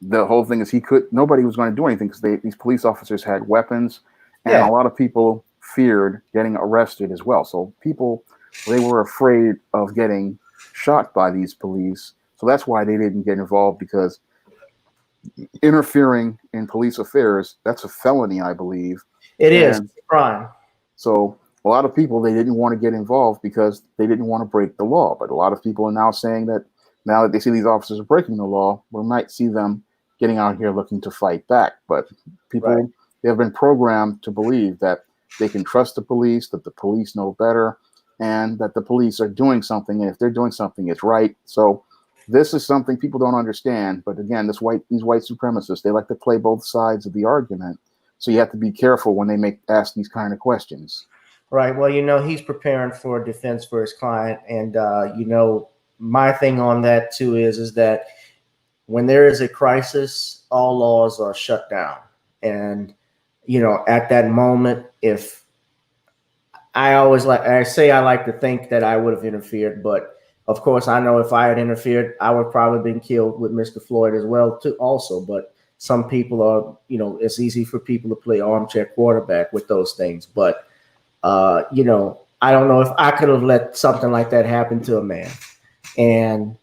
S2: the whole thing is nobody was going to do anything, because these police officers had weapons, and a lot of people feared getting arrested as well. So they were afraid of getting shot by these police. So that's why they didn't get involved, because interfering in police affairs, that's a felony, I believe.
S1: It is a crime.
S2: So a lot of people, they didn't want to get involved because they didn't want to break the law. But a lot of people are now saying that now that they see these officers are breaking the law, we might see them getting out here looking to fight back. But people, they have been programmed to believe that they can trust the police, that the police know better, and that the police are doing something. And if they're doing something, it's right. So this is something people don't understand. But again, these white supremacists, they like to play both sides of the argument. So you have to be careful when they ask these kind of questions.
S1: Right. Well, he's preparing for defense for his client. And, my thing on that too is that when there is a crisis, all laws are shut down. And, at that moment, if I like to think that I would have interfered, but of course I know if I had interfered, I would probably been killed with Mr. Floyd as well too also. But some people are, it's easy for people to play armchair quarterback with those things. But, I don't know if I could have let something like that happen to a man. And,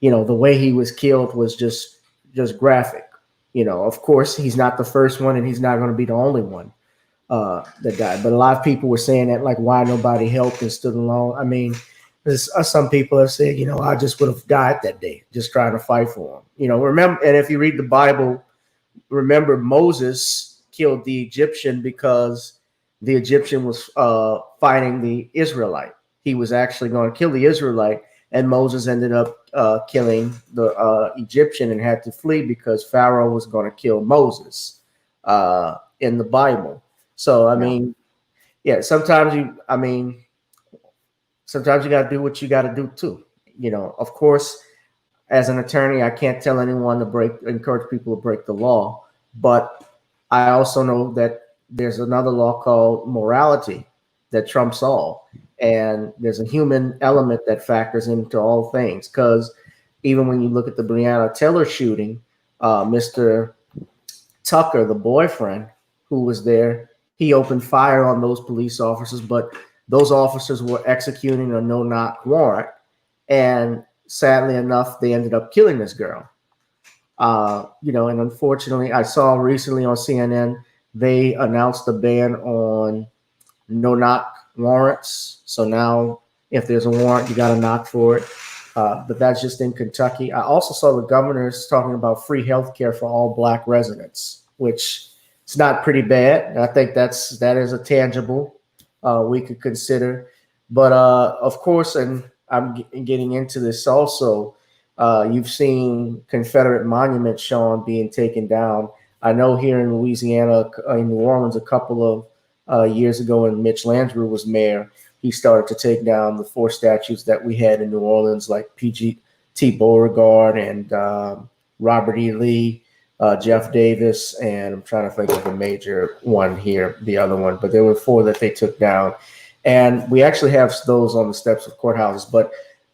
S1: the way he was killed was just graphic. Of course, he's not the first one, and he's not going to be the only one that died. But a lot of people were saying that, like, why nobody helped and stood alone. I mean, some people have said, I just would have died that day, just trying to fight for him. Remember, and if you read the Bible, remember Moses killed the Egyptian because the Egyptian was fighting the Israelite. He was actually going to kill the Israelite, and Moses ended up killing the Egyptian and had to flee because Pharaoh was going to kill Moses in the Bible. So, I mean, yeah, sometimes you got to do what you got to do too. Of course, as an attorney, I can't tell anyone to encourage people to break the law, but I also know that there's another law called morality that trumps all. And there's a human element that factors into all things. Because even when you look at the Breonna Taylor shooting, Mr. Tucker, the boyfriend who was there, he opened fire on those police officers, but those officers were executing a no-knock warrant. And sadly enough, they ended up killing this girl. And unfortunately, I saw recently on CNN, they announced a ban on no-knock warrants. So now if there's a warrant, you got to knock for it. But that's just in Kentucky. I also saw the governor's talking about free health care for all Black residents, which is not pretty bad. I think that is a tangible we could consider. But of course, and I'm getting into this also, you've seen Confederate monuments, Shawn, being taken down. I know here in Louisiana, in New Orleans, a couple of years ago when Mitch Landrieu was mayor, he started to take down the 4 statues that we had in New Orleans, like P.G.T. Beauregard and Robert E. Lee, Jeff Davis, and I'm trying to think of the major one here, the other one, but there were 4 that they took down. And we actually have those on the steps of courthouses. But,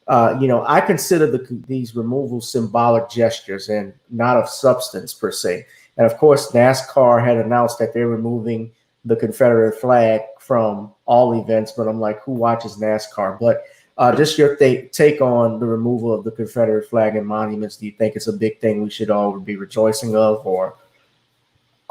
S1: I consider these removals symbolic gestures and not of substance per se. And of course, NASCAR had announced that they're removing the Confederate flag from all events. But I'm like, who watches NASCAR? But just your take on the removal of the Confederate flag and monuments. Do you think it's a big thing we should all be rejoicing of, or?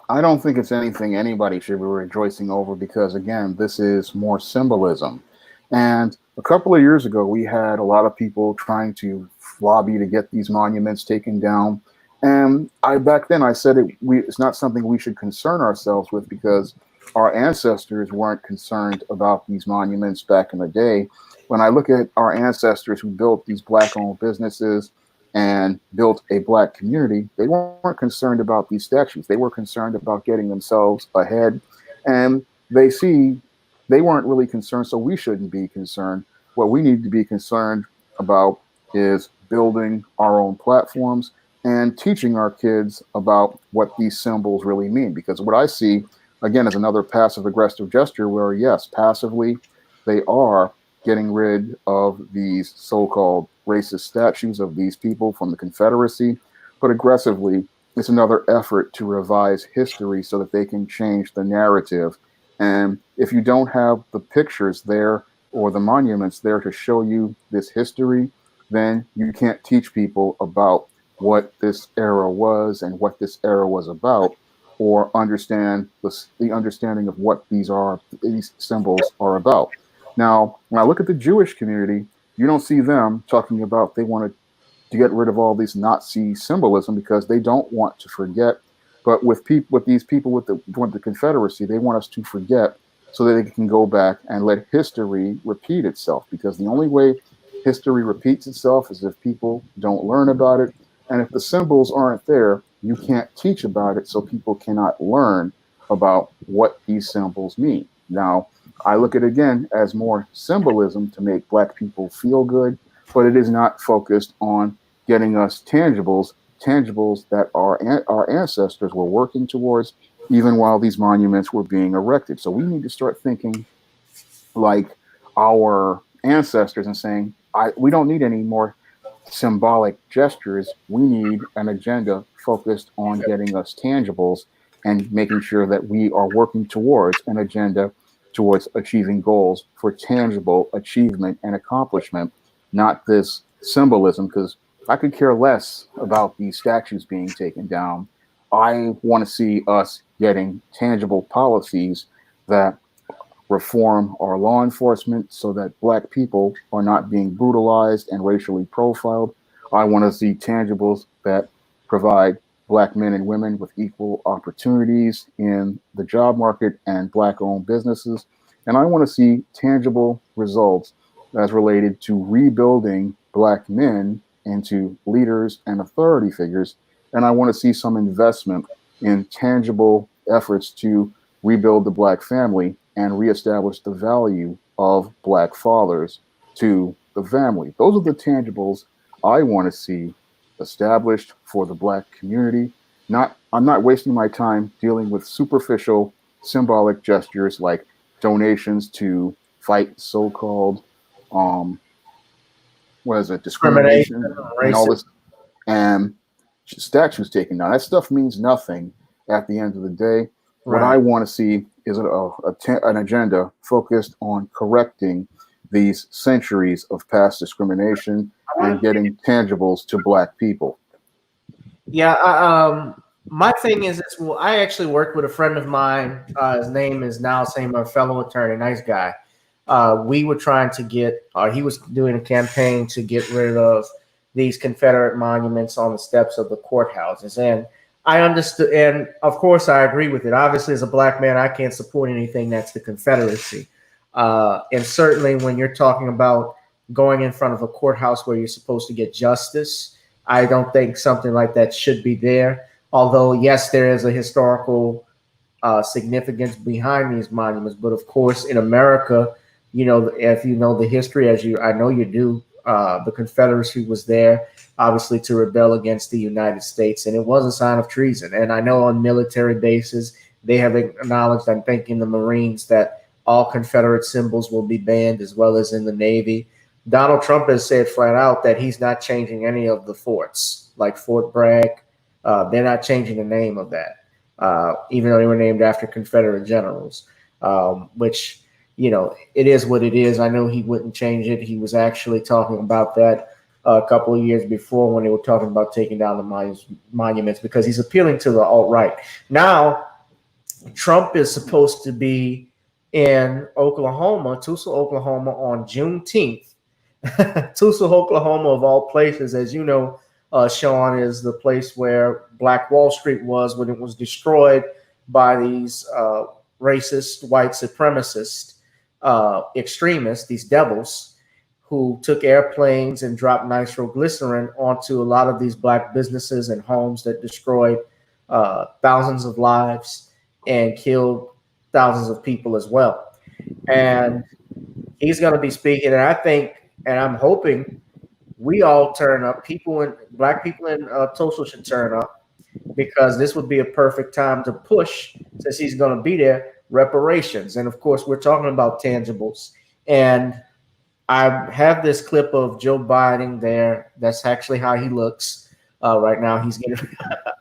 S2: I don't think it's anything anybody should be rejoicing over because, again, this is more symbolism. And a couple of years ago, we had a lot of people trying to lobby to get these monuments taken down. And back then I said it's not something we should concern ourselves with because our ancestors weren't concerned about these monuments back in the day. When I look at our ancestors who built these Black-owned businesses and built a Black community, they weren't concerned about these statues. They were concerned about getting themselves ahead. And they weren't really concerned, so we shouldn't be concerned. What we need to be concerned about is building our own platforms and teaching our kids about what these symbols really mean. Because what I see, again, is another passive-aggressive gesture where, yes, passively, they are getting rid of these so-called racist statues of these people from the Confederacy, but aggressively, it's another effort to revise history so that they can change the narrative. And if you don't have the pictures there or the monuments there to show you this history, then you can't teach people about what this era was and what this era was about, or understand the understanding of what these symbols are about. Now, when I look at the Jewish community, you don't see them talking about they wanted to get rid of all these Nazi symbolism because they don't want to forget. But with these people with the Confederacy, they want us to forget so that they can go back and let history repeat itself. Because the only way history repeats itself is if people don't learn about it. And if the symbols aren't there, you can't teach about it, so people cannot learn about what these symbols mean. Now, I look at it again as more symbolism to make Black people feel good, but it is not focused on getting us tangibles that our ancestors were working towards, even while these monuments were being erected. So we need to start thinking like our ancestors and saying, we don't need any more symbolic gestures. We need an agenda focused on getting us tangibles and making sure that we are working towards an agenda towards achieving goals for tangible achievement and accomplishment, not this symbolism, because I could care less about these statues being taken down. I want to see us getting tangible policies that reform our law enforcement so that Black people are not being brutalized and racially profiled. I want to see tangibles that provide Black men and women with equal opportunities in the job market and Black-owned businesses. And I want to see tangible results as related to rebuilding Black men into leaders and authority figures. And I want to see some investment in tangible efforts to rebuild the Black family and reestablish the value of Black fathers to the family. Those are the tangibles I want to see established for the Black community. I'm not wasting my time dealing with superficial symbolic gestures like donations to fight so-called discrimination and all this, and statues taken down. That stuff means nothing at the end of the day. What I want to see is an agenda focused on correcting these centuries of past discrimination and getting tangibles to Black people.
S1: Yeah, my thing is this. Well, I actually worked with a friend of mine. His name is now same a fellow attorney, nice guy. We were trying to get, he was doing a campaign to get rid of these Confederate monuments on the steps of the courthouses. And I understood, and of course I agree with it. Obviously, as a Black man, I can't support anything that's the Confederacy. And certainly when you're talking about going in front of a courthouse where you're supposed to get justice, I don't think something like that should be there. Although, yes, there is a historical significance behind these monuments. But of course, in America, you know, if you know the history, I know you do, the Confederacy was there, obviously, to rebel against the United States. And it was a sign of treason. And I know on military bases, they have acknowledged, I'm thinking the Marines, that all Confederate symbols will be banned, as well as in the Navy. Donald Trump has said flat out that he's not changing any of the forts, like Fort Bragg. They're not changing the name of that, even though they were named after Confederate generals, which, you know, it is what it is. I know he wouldn't change it. He was actually talking about that a couple of years before when they were talking about taking down the monuments, because he's appealing to the alt-right. Now, Trump is supposed to be in Oklahoma, Tulsa, Oklahoma, on Juneteenth. Tulsa, Oklahoma, of all places, as you know, Shawn, is the place where Black Wall Street was when it was destroyed by these racist, white supremacist extremists, these devils, who took airplanes and dropped nitroglycerin onto a lot of these Black businesses and homes that destroyed thousands of lives and killed thousands of people as well. And he's going to be speaking, and I think, and I'm hoping we all turn up. Black people in Tulsa should turn up, because this would be a perfect time to push, since he's going to be there, reparations. And of course, we're talking about tangibles. And I have this clip of Joe Biden there. That's actually how he looks right now. He's getting.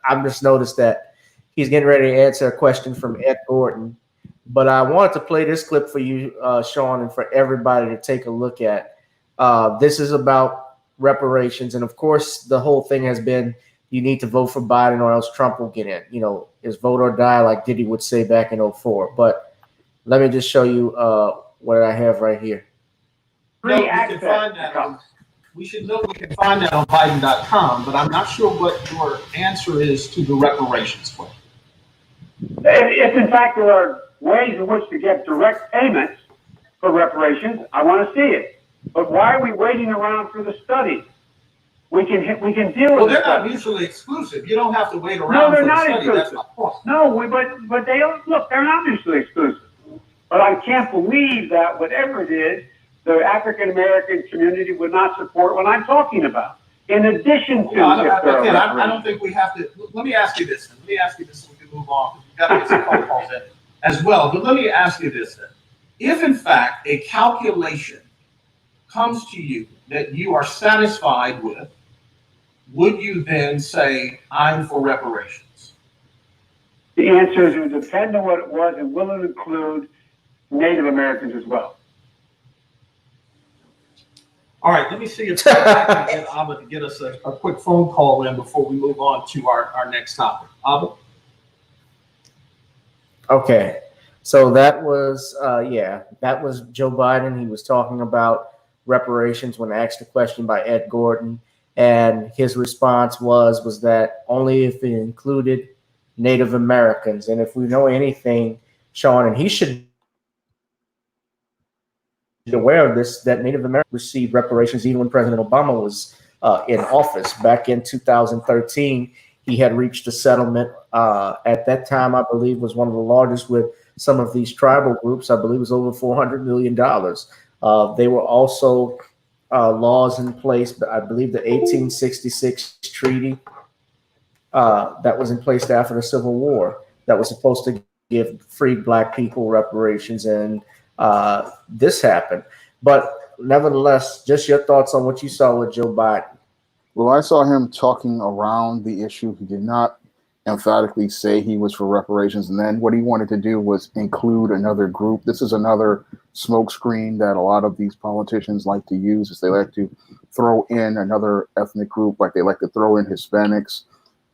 S1: I've just noticed that he's getting ready to answer a question from Ed Gordon. But I wanted to play this clip for you, Shawn, and for everybody to take a look at. This is about reparations. And of course, the whole thing has been, you need to vote for Biden or else Trump will get in. You know, it's vote or die, like Diddy would say back in 2004. But let me just show you what I have right here.
S3: We can find that we should know we can find that on Biden.com, but I'm not sure what your answer is to the reparations question.
S4: If in fact there are ways in which to get direct payments for reparations, I want to see it. But why are we waiting around for the study? We can deal with it.
S3: Well, they're not mutually exclusive. You don't have to wait around for the study.
S4: Exclusive.
S3: That's my point.
S4: No, but they don't, look, they're not mutually exclusive. But I can't believe that whatever it is, the African American community would not support what I'm talking about. In addition to,
S3: I don't think we have to. Let me ask you this. So we can move on, because we've got to get some phone calls in as well. But let me ask you this then: if in fact a calculation comes to you that you are satisfied with, would you then say, I'm for reparations?
S4: The answer is it would depend on what it was, and will it include Native Americans as well?
S3: All right, let me see if I can get Abba to get us a quick phone call in before we move on to our next topic. Abba?
S1: Okay, so that was that was Joe Biden. He was talking about reparations when asked a question by Ed Gordon, and his response was that only if it included Native Americans. And if we know anything, Sean, and he should be aware of this, that Native Americans received reparations even when President Obama was in office back in 2013. He had reached a settlement at that time, I believe, was one of the largest with some of these tribal groups. I believe it was over $400 million. There were also laws in place, but I believe the 1866 treaty that was in place after the Civil War that was supposed to give free Black people reparations, and this happened. But nevertheless, just your thoughts on what you saw with Joe Biden.
S2: Well, I saw him talking around the issue. He did not emphatically say he was for reparations. And then what he wanted to do was include another group. This is another smokescreen that a lot of these politicians like to use, is they like to throw in another ethnic group, like they like to throw in Hispanics.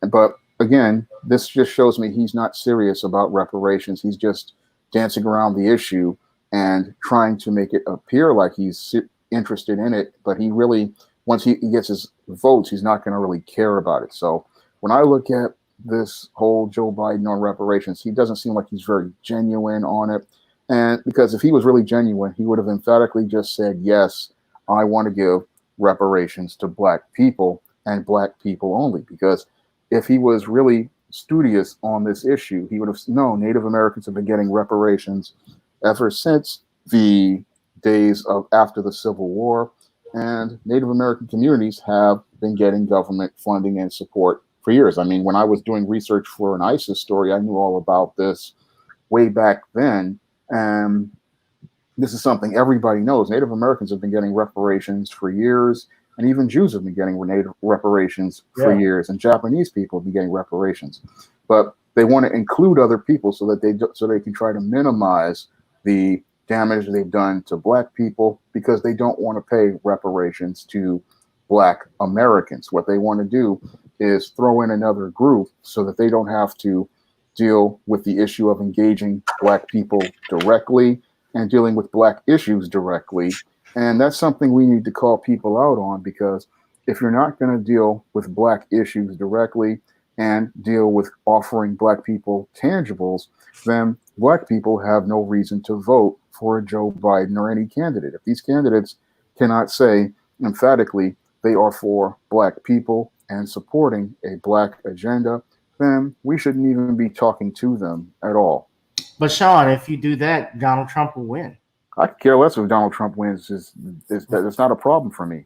S2: But again, this just shows me he's not serious about reparations. He's just dancing around the issue and trying to make it appear like he's interested in it. But he really, once he gets his votes, he's not going to really care about it. So when I look at this whole Joe Biden on reparations, he doesn't seem like he's very genuine on it. And because if he was really genuine, he would have emphatically just said, yes, I want to give reparations to Black people and Black people only. Because if he was really studious on this issue, he would have known Native Americans have been getting reparations ever since the days of after the Civil War. And Native American communities have been getting government funding and support for years. I mean, when I was doing research for an ISIS story, I knew all about this way back then. And this is something everybody knows. Native Americans have been getting reparations for years, and even Jews have been getting Native reparations for years, and Japanese people have been getting reparations. But they want to include other people so that they can try to minimize the damage they've done to Black people, because they don't want to pay reparations to Black Americans. What they want to do is throw in another group so that they don't have to deal with the issue of engaging Black people directly and dealing with Black issues directly. And that's something we need to call people out on, because if you're not going to deal with Black issues directly and deal with offering Black people tangibles, then Black people have no reason to vote for Joe Biden or any candidate. If these candidates cannot say emphatically they are for Black people and supporting a Black agenda, then we shouldn't even be talking to them at all.
S1: But Sean, if you do that, Donald Trump will win.
S2: I could care less if Donald Trump wins. It's not a problem for me.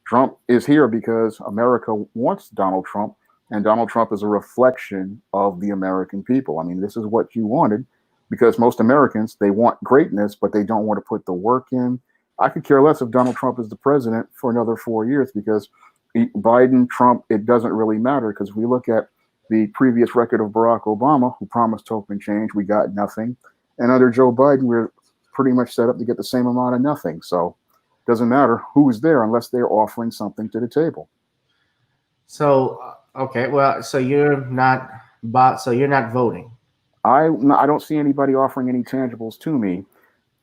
S2: Trump is here because America wants Donald Trump, and Donald Trump is a reflection of the American people. I mean, this is what you wanted, because most Americans, they want greatness, but they don't want to put the work in. I could care less if Donald Trump is the president for another 4 years, because Biden, Trump, it doesn't really matter, because we look at the previous record of Barack Obama, who promised hope and change. We got nothing. And under Joe Biden, we're pretty much set up to get the same amount of nothing. So it doesn't matter who's there unless they're offering something to the table.
S1: So, okay, well, so you're not voting.
S2: I don't see anybody offering any tangibles to me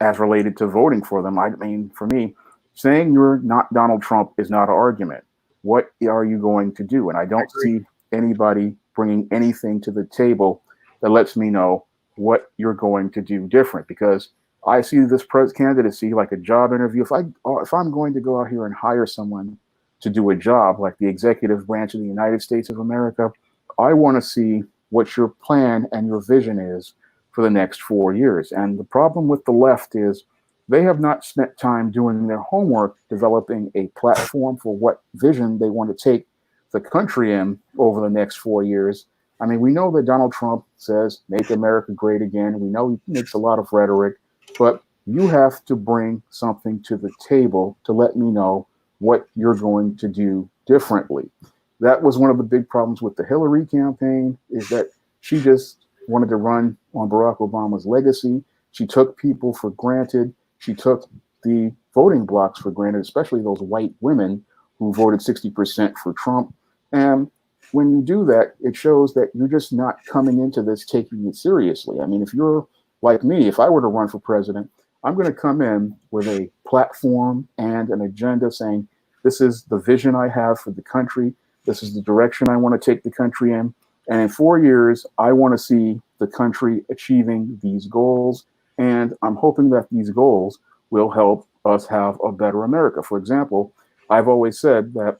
S2: as related to voting for them. I mean, for me, saying you're not Donald Trump is not an argument. What are you going to do? And I don't see anybody bringing anything to the table that lets me know what you're going to do different, because I see this candidacy like a job interview. If I'm going to go out here and hire someone to do a job like the executive branch of the United States of America, I want to see what your plan and your vision is for the next 4 years. And the problem with the left is they have not spent time doing their homework, developing a platform for what vision they want to take the country in over the next 4 years. I mean, we know that Donald Trump says, make America great again. We know he makes a lot of rhetoric, but you have to bring something to the table to let me know what you're going to do differently. That was one of the big problems with the Hillary campaign, is that she just wanted to run on Barack Obama's legacy. She took people for granted. She took the voting blocks for granted, especially those white women who voted 60% for Trump. And when you do that, it shows that you're just not coming into this taking it seriously. I mean, if you're like me, if I were to run for president, I'm going to come in with a platform and an agenda saying, this is the vision I have for the country. This is the direction I want to take the country in. And in 4 years, I want to see the country achieving these goals. And I'm hoping that these goals will help us have a better America. For example, I've always said that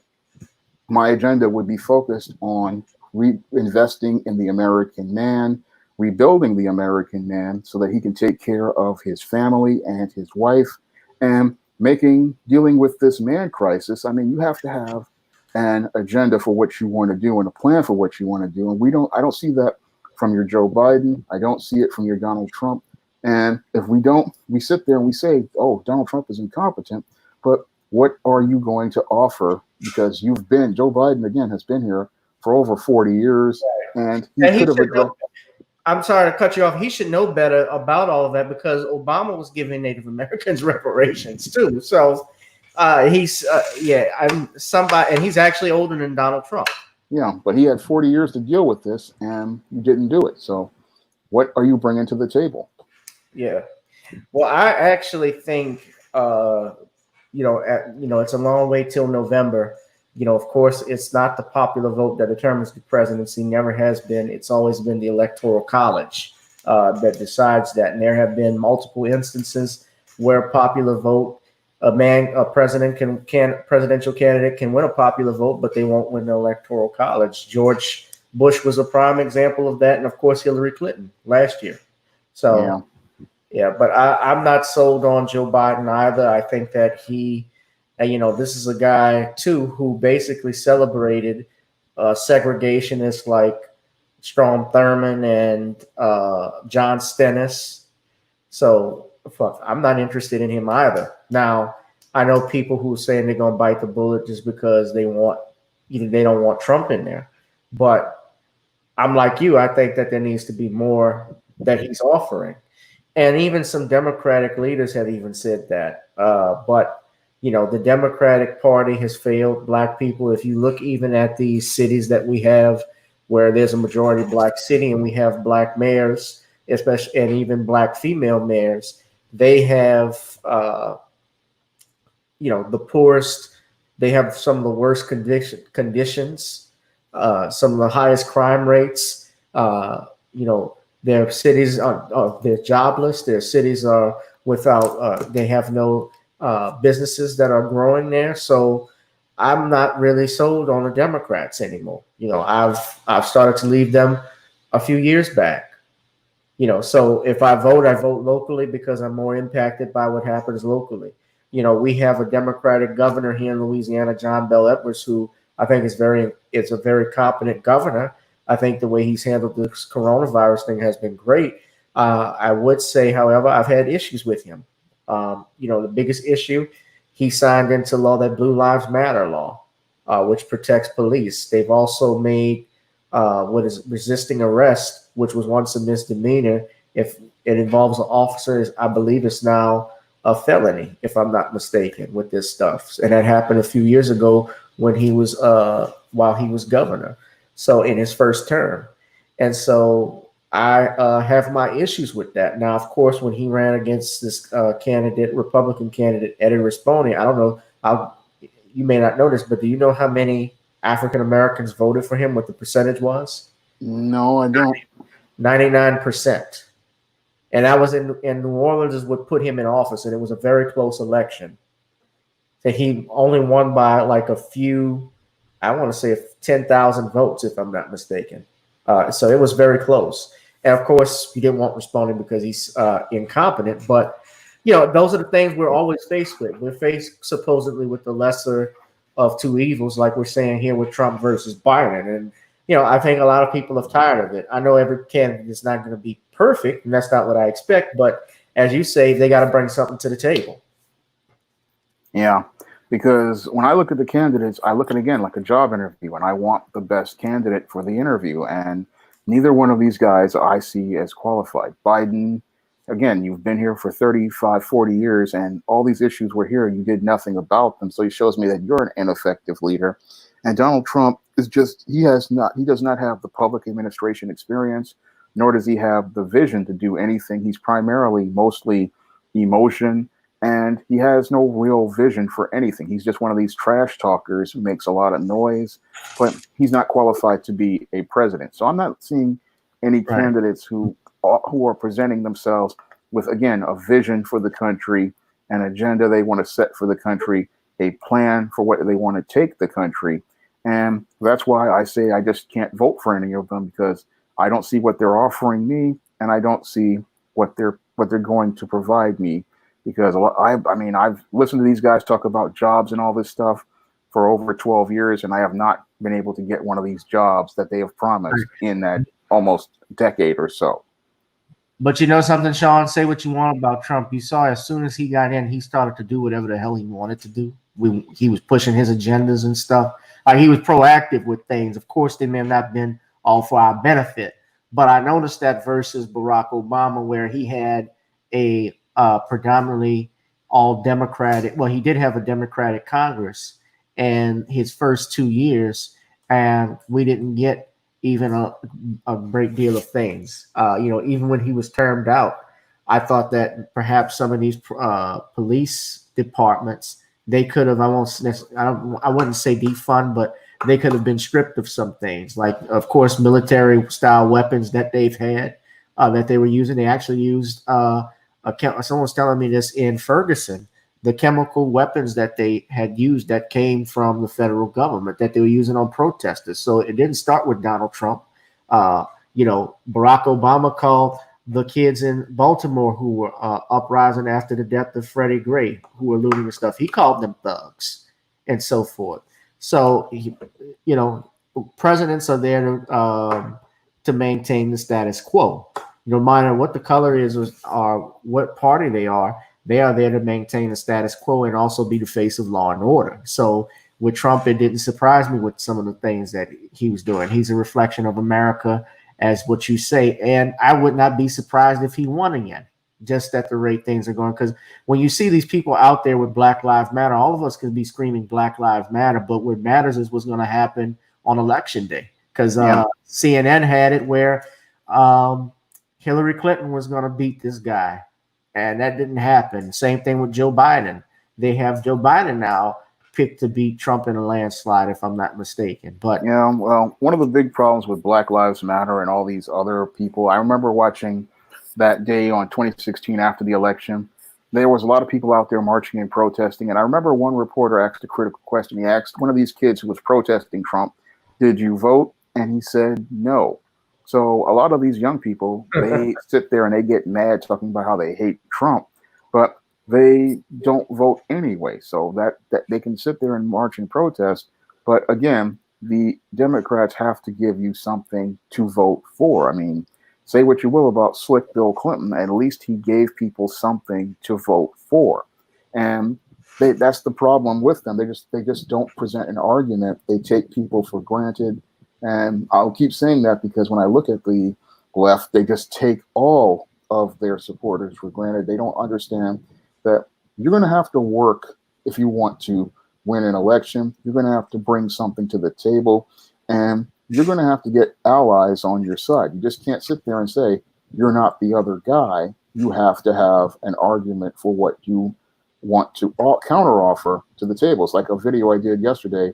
S2: my agenda would be focused on reinvesting in the American man, rebuilding the American man so that he can take care of his family and his wife, and dealing with this man crisis. I mean, you have to have an agenda for what you want to do and a plan for what you want to do. And I don't see that from your Joe Biden. I don't see it from your Donald Trump. And if we don't, we sit there and we say, oh, Donald Trump is incompetent, but what are you going to offer? Because Joe Biden, again, has been here for over 40 years, and he could have addressed.
S1: I'm sorry to cut you off. He should know better about all of that because Obama was giving Native Americans reparations too. So he's somebody, and he's actually older than Donald Trump.
S2: Yeah, but he had 40 years to deal with this, and you didn't do it. So what are you bringing to the table?
S1: Yeah. Well, I actually think, it's a long way till November. Of course, it's not the popular vote that determines the presidency. Never has been. It's always been the Electoral College that decides that. And there have been multiple instances where popular vote, a presidential candidate can win a popular vote, but they won't win the Electoral College. George Bush was a prime example of that, and of course Hillary Clinton last year. So. Yeah, but I'm not sold on Joe Biden either. I think that he, this is a guy, too, who basically celebrated segregationists like Strom Thurmond and John Stennis. So, I'm not interested in him either. Now, I know people who are saying they're going to bite the bullet just because they don't want Trump in there. But I'm like you. I think that there needs to be more that he's offering. And even some Democratic leaders have even said that. But the Democratic Party has failed Black people. If you look even at these cities that we have where there's a majority Black city and we have Black mayors, especially, and even Black female mayors, they have, the poorest, they have some of the worst conditions, some of the highest crime rates, their cities they're jobless. Their cities are without. They have no businesses that are growing there. So I'm not really sold on the Democrats anymore. I've started to leave them a few years back. So if I vote locally because I'm more impacted by what happens locally. We have a Democratic governor here in Louisiana, John Bel Edwards, who I think is a very competent governor. I think the way he's handled this coronavirus thing has been great. I would say, however, I've had issues with him. The biggest issue, he signed into law that Blue Lives Matter law, which protects police. They've also made what is resisting arrest, which was once a misdemeanor. If it involves an officer, I believe it's now a felony, if I'm not mistaken, with this stuff. And that happened a few years ago when he was while he was governor. So in his first term. And so I have my issues with that. Now, of course, when he ran against this Republican candidate, Eddie Rispone, I don't know, you may not know this, but do you know how many African Americans voted for him, what the percentage was?
S2: No, I don't.
S1: 99%. And that was in New Orleans is what put him in office. And it was a very close election. That he only won by like a few, I want to say 10,000 votes, if I'm not mistaken. So it was very close. And of course, you didn't want Rispone because he's incompetent. But, those are the things we're always faced with. We're faced supposedly with the lesser of two evils, like we're saying here with Trump versus Biden. And, I think a lot of people are tired of it. I know every candidate is not going to be perfect, and that's not what I expect. But as you say, they got to bring something to the table.
S2: Yeah. Because when I look at the candidates, I look at it again like a job interview, and I want the best candidate for the interview. And neither one of these guys I see as qualified. Biden, again, you've been here for 35, 40 years, and all these issues were here. You did nothing about them. So he shows me that you're an ineffective leader. And Donald Trump, is just he does not have the public administration experience, nor does he have the vision to do anything. He's primarily mostly emotion, and he has no real vision for anything. He's just one of these trash talkers who makes a lot of noise, but he's not qualified to be a president. So I'm not seeing any candidates who are presenting themselves with, again, a vision for the country, an agenda they want to set for the country, a plan for what they want to take the country. And that's why I say I just can't vote for any of them, because I don't see what they're offering me, and I don't see what they're going to provide me. Because I mean, I've listened to these guys talk about jobs and all this stuff for over 12 years, and I have not been able to get one of these jobs that they have promised in that almost decade or so.
S1: But you know something, Shawn? Say what you want about Trump. You saw as soon as he got in, he started to do whatever the hell he wanted to do. He was pushing his agendas and stuff. He was proactive with things. Of course, they may have not been all for our benefit, but I noticed that versus Barack Obama, where he had a predominantly all Democratic. Well, he did have a Democratic Congress in his first 2 years, and we didn't get even a great deal of things. Even when he was termed out, I thought that perhaps some of these police departments, they could have, I wouldn't say defund, but they could have been stripped of some things. Like, of course, military style weapons that they've had, that they were using. They actually used, someone was telling me this in Ferguson, the chemical weapons that they had used that came from the federal government that they were using on protesters. So it didn't start with Donald Trump. Barack Obama called the kids in Baltimore who were uprising after the death of Freddie Gray, who were looting and stuff. He called them thugs and so forth. So, presidents are there to maintain the status quo. No matter what the color is or what party they are there to maintain the status quo and also be the face of law and order. So with Trump, it didn't surprise me with some of the things that he was doing. He's a reflection of America, as what you say. And I would not be surprised if he won again, just at the rate things are going. Because when you see these people out there with Black Lives Matter, all of us could be screaming Black Lives Matter, but what matters is what's going to happen on Election Day. Because CNN had it where Hillary Clinton was going to beat this guy, and that didn't happen. Same thing with Joe Biden. They have Joe Biden now picked to beat Trump in a landslide, if I'm not mistaken. But
S2: well, one of the big problems with Black Lives Matter and all these other people, I remember watching that day on 2016 after the election. There was a lot of people out there marching and protesting, and I remember one reporter asked a critical question. He asked one of these kids who was protesting Trump, "Did you vote?" And he said no. So a lot of these young people, they sit there and they get mad talking about how they hate Trump, but they don't vote anyway. So that they can sit there and march and protest. But again, the Democrats have to give you something to vote for. I mean, say what you will about slick Bill Clinton, at least he gave people something to vote for. And that's the problem with them. They just don't present an argument. They take people for granted. And I'll keep saying that because when I look at the left, they just take all of their supporters for granted. They don't understand that you're going to have to work if you want to win an election. You're going to have to bring something to the table, and you're going to have to get allies on your side. You just can't sit there and say, you're not the other guy. You have to have an argument for what you want to counteroffer to the table. It's like a video I did yesterday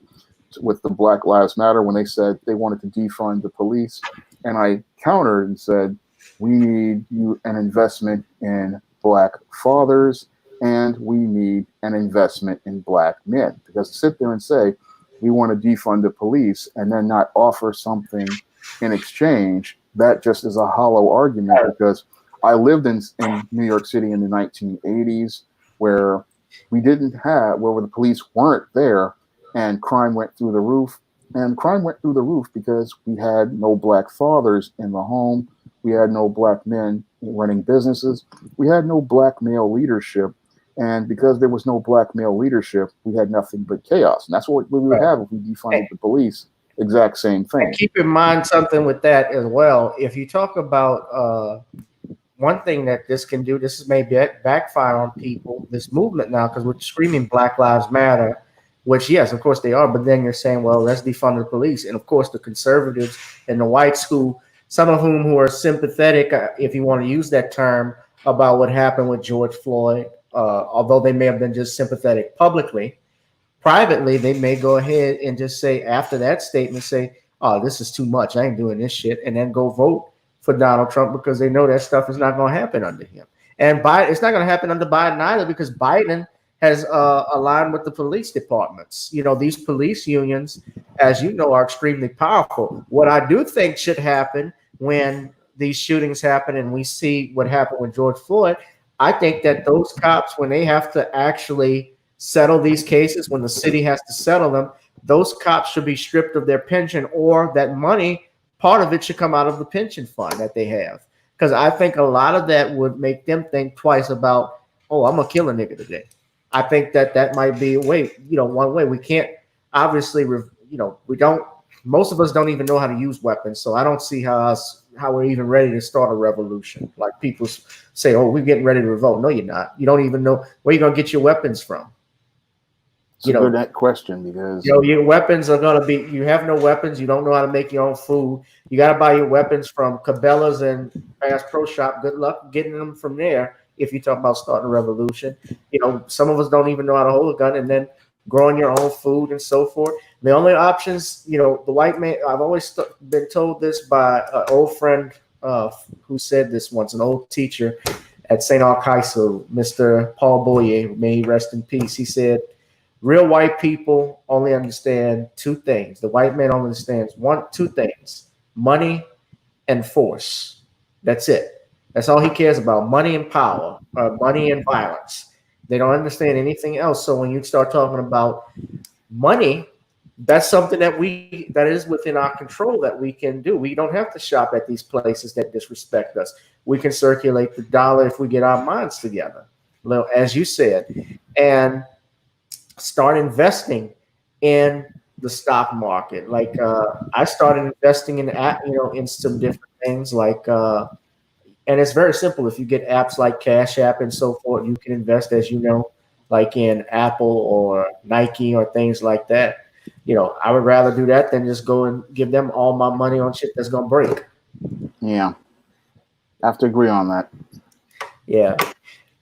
S2: with the Black Lives Matter when they said they wanted to defund the police. And I countered and said, we need an investment in Black fathers, and we need an investment in Black men. Because to sit there and say, we want to defund the police and then not offer something in exchange, that just is a hollow argument. Because I lived in New York City in the 1980s where where the police weren't there, and crime went through the roof. And crime went through the roof because we had no Black fathers in the home. We had no Black men running businesses. We had no Black male leadership. And because there was no Black male leadership, we had nothing but chaos. And that's what we would have if we defunded the police. Exact same thing.
S1: And keep in mind something with that as well. If you talk about one thing that this can do, this may backfire on people, this movement now, because we're screaming Black Lives Matter. which, yes, of course they are. But then you're saying, well, let's defund the police. And of course, the conservatives and the whites, some of whom who are sympathetic, if you want to use that term, about what happened with George Floyd, although they may have been just sympathetic publicly, privately, they may go ahead and just say, after that statement, say, oh, this is too much. I ain't doing this shit. And then go vote for Donald Trump because they know that stuff is not going to happen under him. And it's not going to happen under Biden either, because Biden has aligned with the police departments. You know, these police unions, as you know, are extremely powerful. What I do think should happen when these shootings happen and we see what happened with George Floyd, I think that those cops, when they have to actually settle these cases, when the city has to settle them, those cops should be stripped of their pension, or that money, part of it should come out of the pension fund that they have. Because I think a lot of that would make them think twice about, oh, I'm going to kill a nigga today. I think that might be a way, one way. We can't, obviously, most of us don't even know how to use weapons. So I don't see how we're even ready to start a revolution. Like people say, oh, we're getting ready to revolt. No, you're not. You don't even know where you're going to get your weapons from.
S2: It's a good question, because
S1: your weapons are going to be, you have no weapons. You don't know how to make your own food. You got to buy your weapons from Cabela's and Bass Pro Shop. Good luck getting them from there. If you talk about starting a revolution, some of us don't even know how to hold a gun, and then growing your own food and so forth. The only options, the white man, I've always been told this by an old friend who said this once, an old teacher at St. Archaiso, Mr. Paul Boyer, may he rest in peace. He said, real white people only understand two things. The white man only understands two things: money and force. That's it. That's all he cares about: money and power, money and violence. They don't understand anything else. So when you start talking about money, that's something that is within our control that we can do. We don't have to shop at these places that disrespect us. We can circulate the dollar if we get our minds together, as you said, and start investing in the stock market. Like I started investing in some different things, like and it's very simple. If you get apps like CashApp and so forth, you can invest, as you know, like in Apple or Nike or things like that. I would rather do that than just go and give them all my money on shit that's gonna break.
S2: Yeah, I have to agree on that.
S1: Yeah.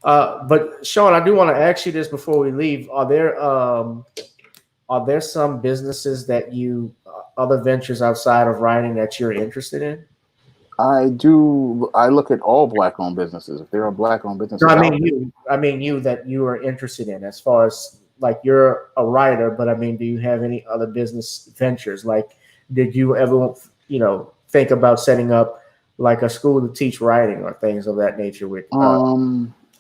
S1: But Shawn, I do want to ask you this before we leave. Are there some businesses that other ventures outside of writing that you're interested in?
S2: I do. I look at all black-owned businesses. If there are black-owned businesses,
S1: No, I mean you that you are interested in, as far as, like, you're a writer, but I mean, do you have any other business ventures? Like, did you ever, think about setting up like a school to teach writing or things of that nature? With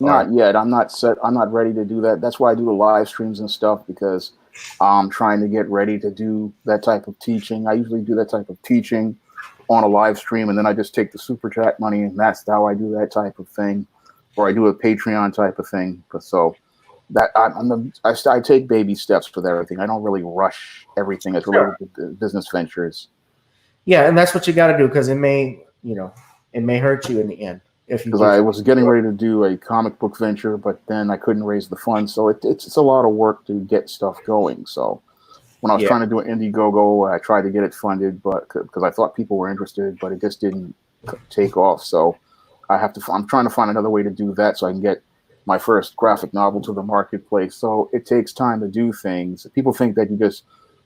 S2: not yet. I'm not ready to do that. That's why I do the live streams and stuff, because I'm trying to get ready to do that type of teaching. I usually do that type of teaching on a live stream, and then I just take the super chat money, and that's how I do that type of thing, or I do a Patreon type of thing. So that I take baby steps with everything. I don't really rush everything as related to business ventures.
S1: Yeah, and that's what you got to do, because it may hurt you in the end.
S2: Because I was getting ready to do a comic book venture, but then I couldn't raise the funds, so it's a lot of work to get stuff going. So when I was trying to do an Indiegogo, I tried to get it funded, but because I thought people were interested, but it just didn't take off. So I'm trying to find another way to do that so I can get my first graphic novel to the marketplace. So it takes time to do things. People think that you just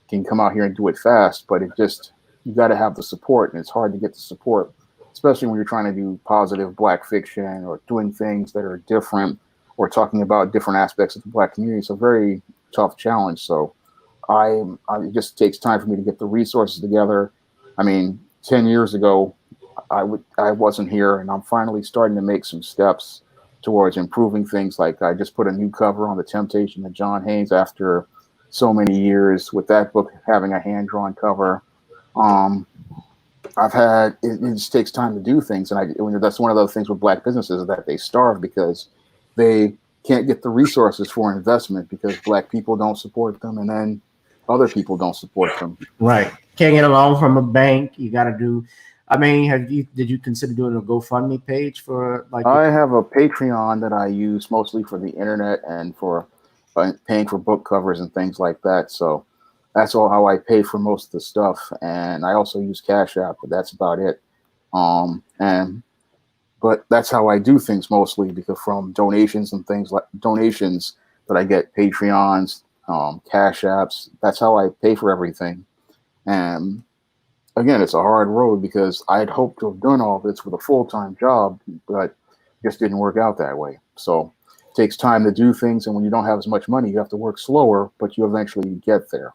S2: can come out here and do it fast, but you got to have the support, and it's hard to get the support, especially when you're trying to do positive black fiction or doing things that are different or talking about different aspects of the black community. It's a very tough challenge. So it just takes time for me to get the resources together. I mean, 10 years ago, I wasn't here, and I'm finally starting to make some steps towards improving things. Like I just put a new cover on The Temptation of John Haynes after so many years, with that book having a hand-drawn cover. It just takes time to do things, and that's one of those things with black businesses, that they starve because they can't get the resources for investment because black people don't support them, and then other people don't support them.
S1: Right. Can't get a loan from a bank. You got to do. I mean, did you consider doing a GoFundMe page for, like?
S2: I have a Patreon that I use mostly for the internet and for paying for book covers and things like that. So that's all how I pay for most of the stuff. And I also use Cash App, but that's about it. But that's how I do things mostly, because from donations and things like donations that I get, Patreons, Cash Apps, that's how I pay for everything. And again, it's a hard road because I'd hoped to have done all this with a full-time job, but it just didn't work out that way. So it takes time to do things, and when you don't have as much money, you have to work slower, but you eventually get there.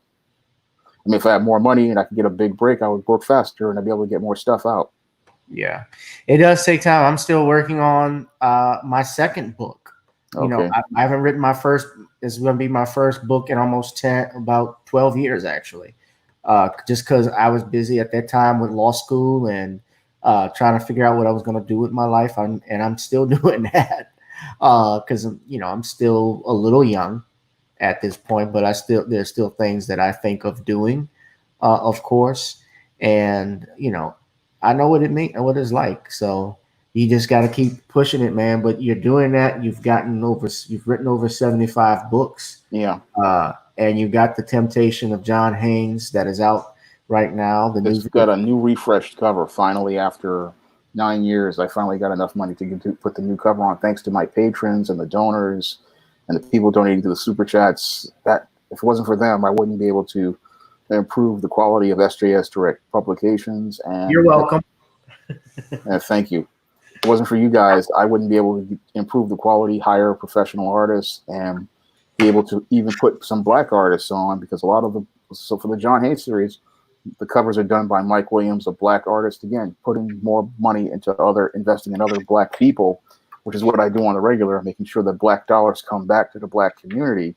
S2: I mean, if I had more money and I could get a big break, I would work faster and I'd be able to get more stuff out.
S1: Yeah, it does take time. I'm still working on my second book. You know, I haven't written my first. It's going to be my first book in almost about 12 years, actually. Just because I was busy at that time with law school and trying to figure out what I was going to do with my life, and I'm still doing that because I'm still a little young at this point, but there's still things that I think of doing, of course, and I know what it means, what it's like. So you just got to keep pushing it, man. But you're doing that. You've written over 75 books.
S2: Yeah.
S1: And you got The Temptation of John Haynes that is out right now.
S2: It's got a new refreshed cover. Finally, after 9 years, I finally got enough money to put the new cover on, thanks to my patrons and the donors and the people donating to the super chats. That if it wasn't for them, I wouldn't be able to improve the quality of SJS Direct publications. And
S1: you're welcome.
S2: Thank you. If it wasn't for you guys, I wouldn't be able to improve the quality, hire professional artists, and be able to even put some black artists on, because a lot of so for the John Haynes series, the covers are done by Mike Williams, a black artist, again, putting more money into investing in other black people, which is what I do on the regular, making sure that black dollars come back to the black community.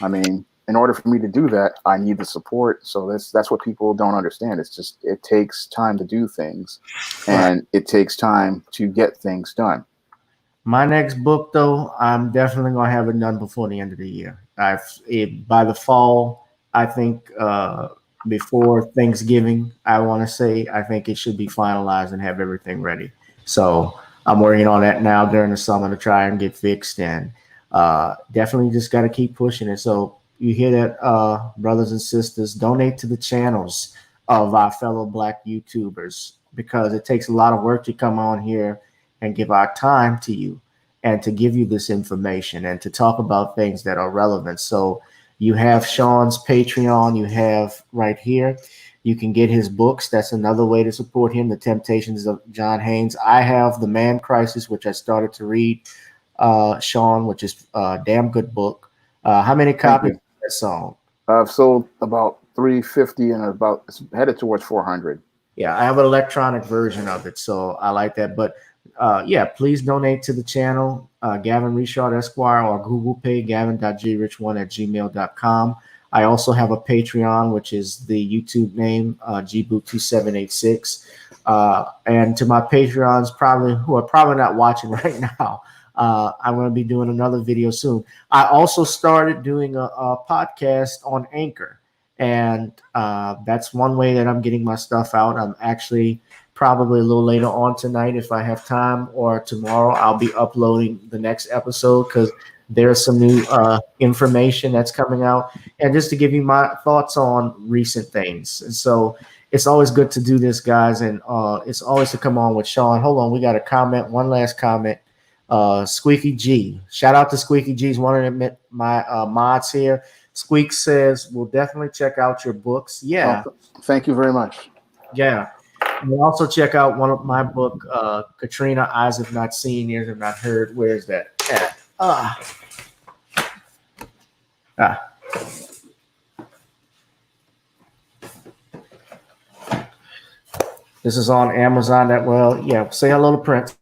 S2: I mean, in order for me to do that, I need the support. So that's what people don't understand. It's just, it takes time to do things, and it takes time to get things done.
S1: My next book, though, I'm definitely going to have it done before the end of the year. By the fall, I think before Thanksgiving, I think it should be finalized and have everything ready. So I'm working on that now during the summer to try and get fixed, and definitely just got to keep pushing it. So you hear that, brothers and sisters, donate to the channels of our fellow black YouTubers, because it takes a lot of work to come on here and give our time to you and to give you this information and to talk about things that are relevant. So you have Shawn's Patreon, you have right here. You can get his books. That's another way to support him, The Temptations of John Haynes. I have The Man Crisis, which I started to read, Shawn, which is a damn good book. How many copies of that song?
S2: I've sold about 350 and it's headed towards 400.
S1: Yeah, I have an electronic version of it, so I like that. But yeah, please donate to the channel, Gavin Richard Esquire, or GooglePay, gavin.grich1@gmail.com. I also have a Patreon, which is the YouTube name, gboot2786. And to my Patreons, who are probably not watching right now, I'm going to be doing another video soon. I also started doing a podcast on Anchor, and that's one way that I'm getting my stuff out. I'm actually probably a little later on tonight, if I have time, or tomorrow, I'll be uploading the next episode, because there's some new information that's coming out, and just to give you my thoughts on recent things. And so it's always good to do this, guys, and it's always to come on with Shawn. Hold on, we got a comment, one last comment. Squeaky G, shout out to Squeaky G. He's one of my mods here. Squeak says, we'll definitely check out your books. Yeah.
S2: Oh, thank you very much.
S1: Yeah. We'll also check out one of my book, Katrina, Eyes Have Not Seen, Ears Have Not Heard. Where is that at? This is on Amazon. Say hello to Prince.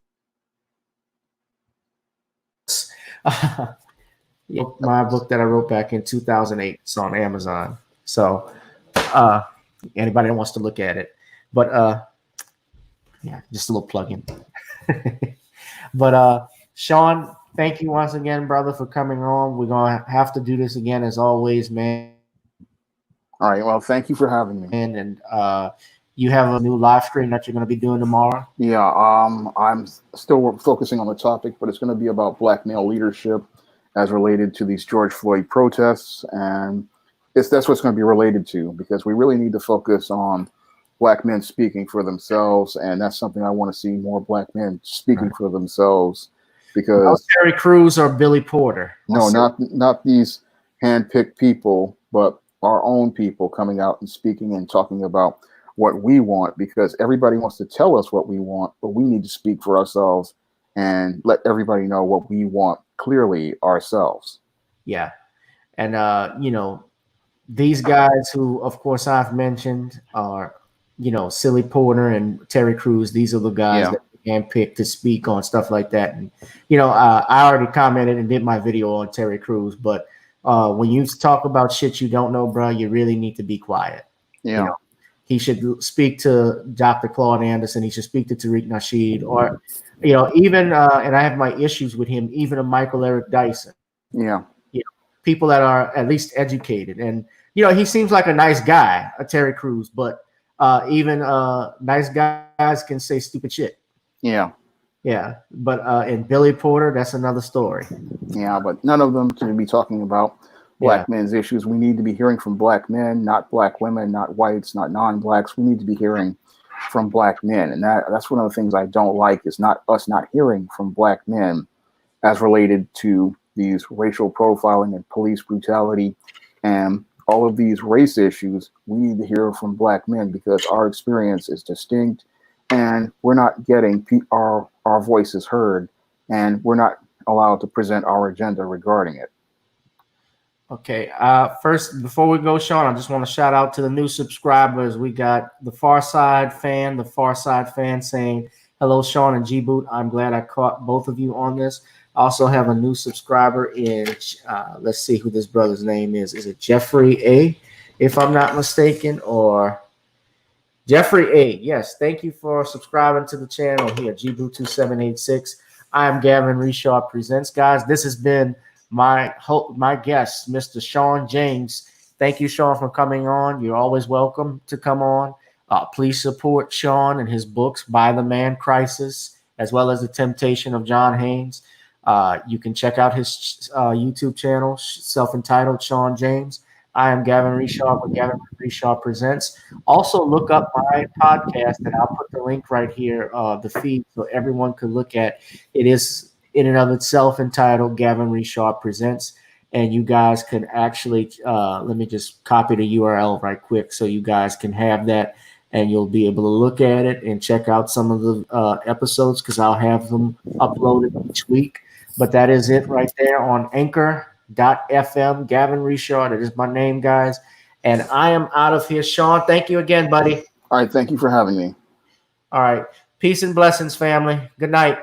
S1: My book that I wrote back in 2008. It's on Amazon. So anybody that wants to look at it. But yeah, just a little plug-in. But Shawn, thank you once again, brother, for coming on. We're going to have to do this again, as always, man.
S2: All right. Well, thank you for having me.
S1: And you have a new live stream that you're going to be doing tomorrow?
S2: Yeah. I'm still focusing on the topic, but it's going to be about black male leadership as related to these George Floyd protests. And that's what it's going to be related to, because we really need to focus on Black men speaking for themselves. And that's something I want to see more Black men speaking for themselves. Because
S1: Terry Crews or Billy Porter.
S2: No, not these hand-picked people, but our own people coming out and speaking and talking about what we want, because everybody wants to tell us what we want, but we need to speak for ourselves and let everybody know what we want clearly ourselves.
S1: Yeah. And, you know, these guys who, of course, I've mentioned are, you know, Silly Porter and Terry Crews. These are the guys that we handpicked to speak on stuff like that. And, you know, I already commented and did my video on Terry Crews, but when you talk about shit you don't know, bro, you really need to be quiet.
S2: Yeah.
S1: You know, he should speak to Dr. Claude Anderson. He should speak to Tariq Nasheed, or, you know, even, and I have my issues with him, even a Michael Eric Dyson.
S2: Yeah.
S1: You know, people that are at least educated. And, you know, he seems like a nice guy, a Terry Crews, but even nice guys can say stupid shit.
S2: Yeah.
S1: Yeah. But and Billy Porter, that's another story.
S2: Yeah, but none of them can be talking about Black men's issues. We need to be hearing from Black men, not Black women, not whites, not non-Blacks. We need to be hearing from Black men. And that's one of the things I don't like, is not us not hearing from Black men as related to these racial profiling and police brutality and all of these race issues. We need to hear from Black men, because our experience is distinct and we're not getting our voices heard, and we're not allowed to present our agenda regarding it.
S1: Okay. First, before we go, Shawn, I just want to shout out to the new subscribers. We got the Far Side fan saying, hello, Shawn and G-Boot. I'm glad I caught both of you on this. I also have a new subscriber in, let's see who this brother's name is. Is it Jeffrey A, if I'm not mistaken, or Jeffrey A? Yes. Thank you for subscribing to the channel here, G-Boot2786. I am Gavin Richard Presents, guys. This has been my guest, Mr. Shawn James. Thank you, Shawn, for coming on. You're always welcome to come on. Please support Shawn and his books, By the Man Crisis, as well as The Temptation of John Haynes. You can check out his YouTube channel, self-entitled Shawn James. I am Gavin Richard with Gavin Richard Presents. Also, look up my podcast, and I'll put the link right here, the feed, so everyone could look at. It is in and of itself entitled Gavin Richard Presents, and you guys can actually, let me just copy the URL right quick so you guys can have that, and you'll be able to look at it and check out some of the episodes, because I'll have them uploaded each week. But that is it right there on Anchor.fm. Gavin Richard, it is my name, guys. And I am out of here. Shawn, thank you again, buddy.
S2: All right. Thank you for having me.
S1: All right. Peace and blessings, family. Good night.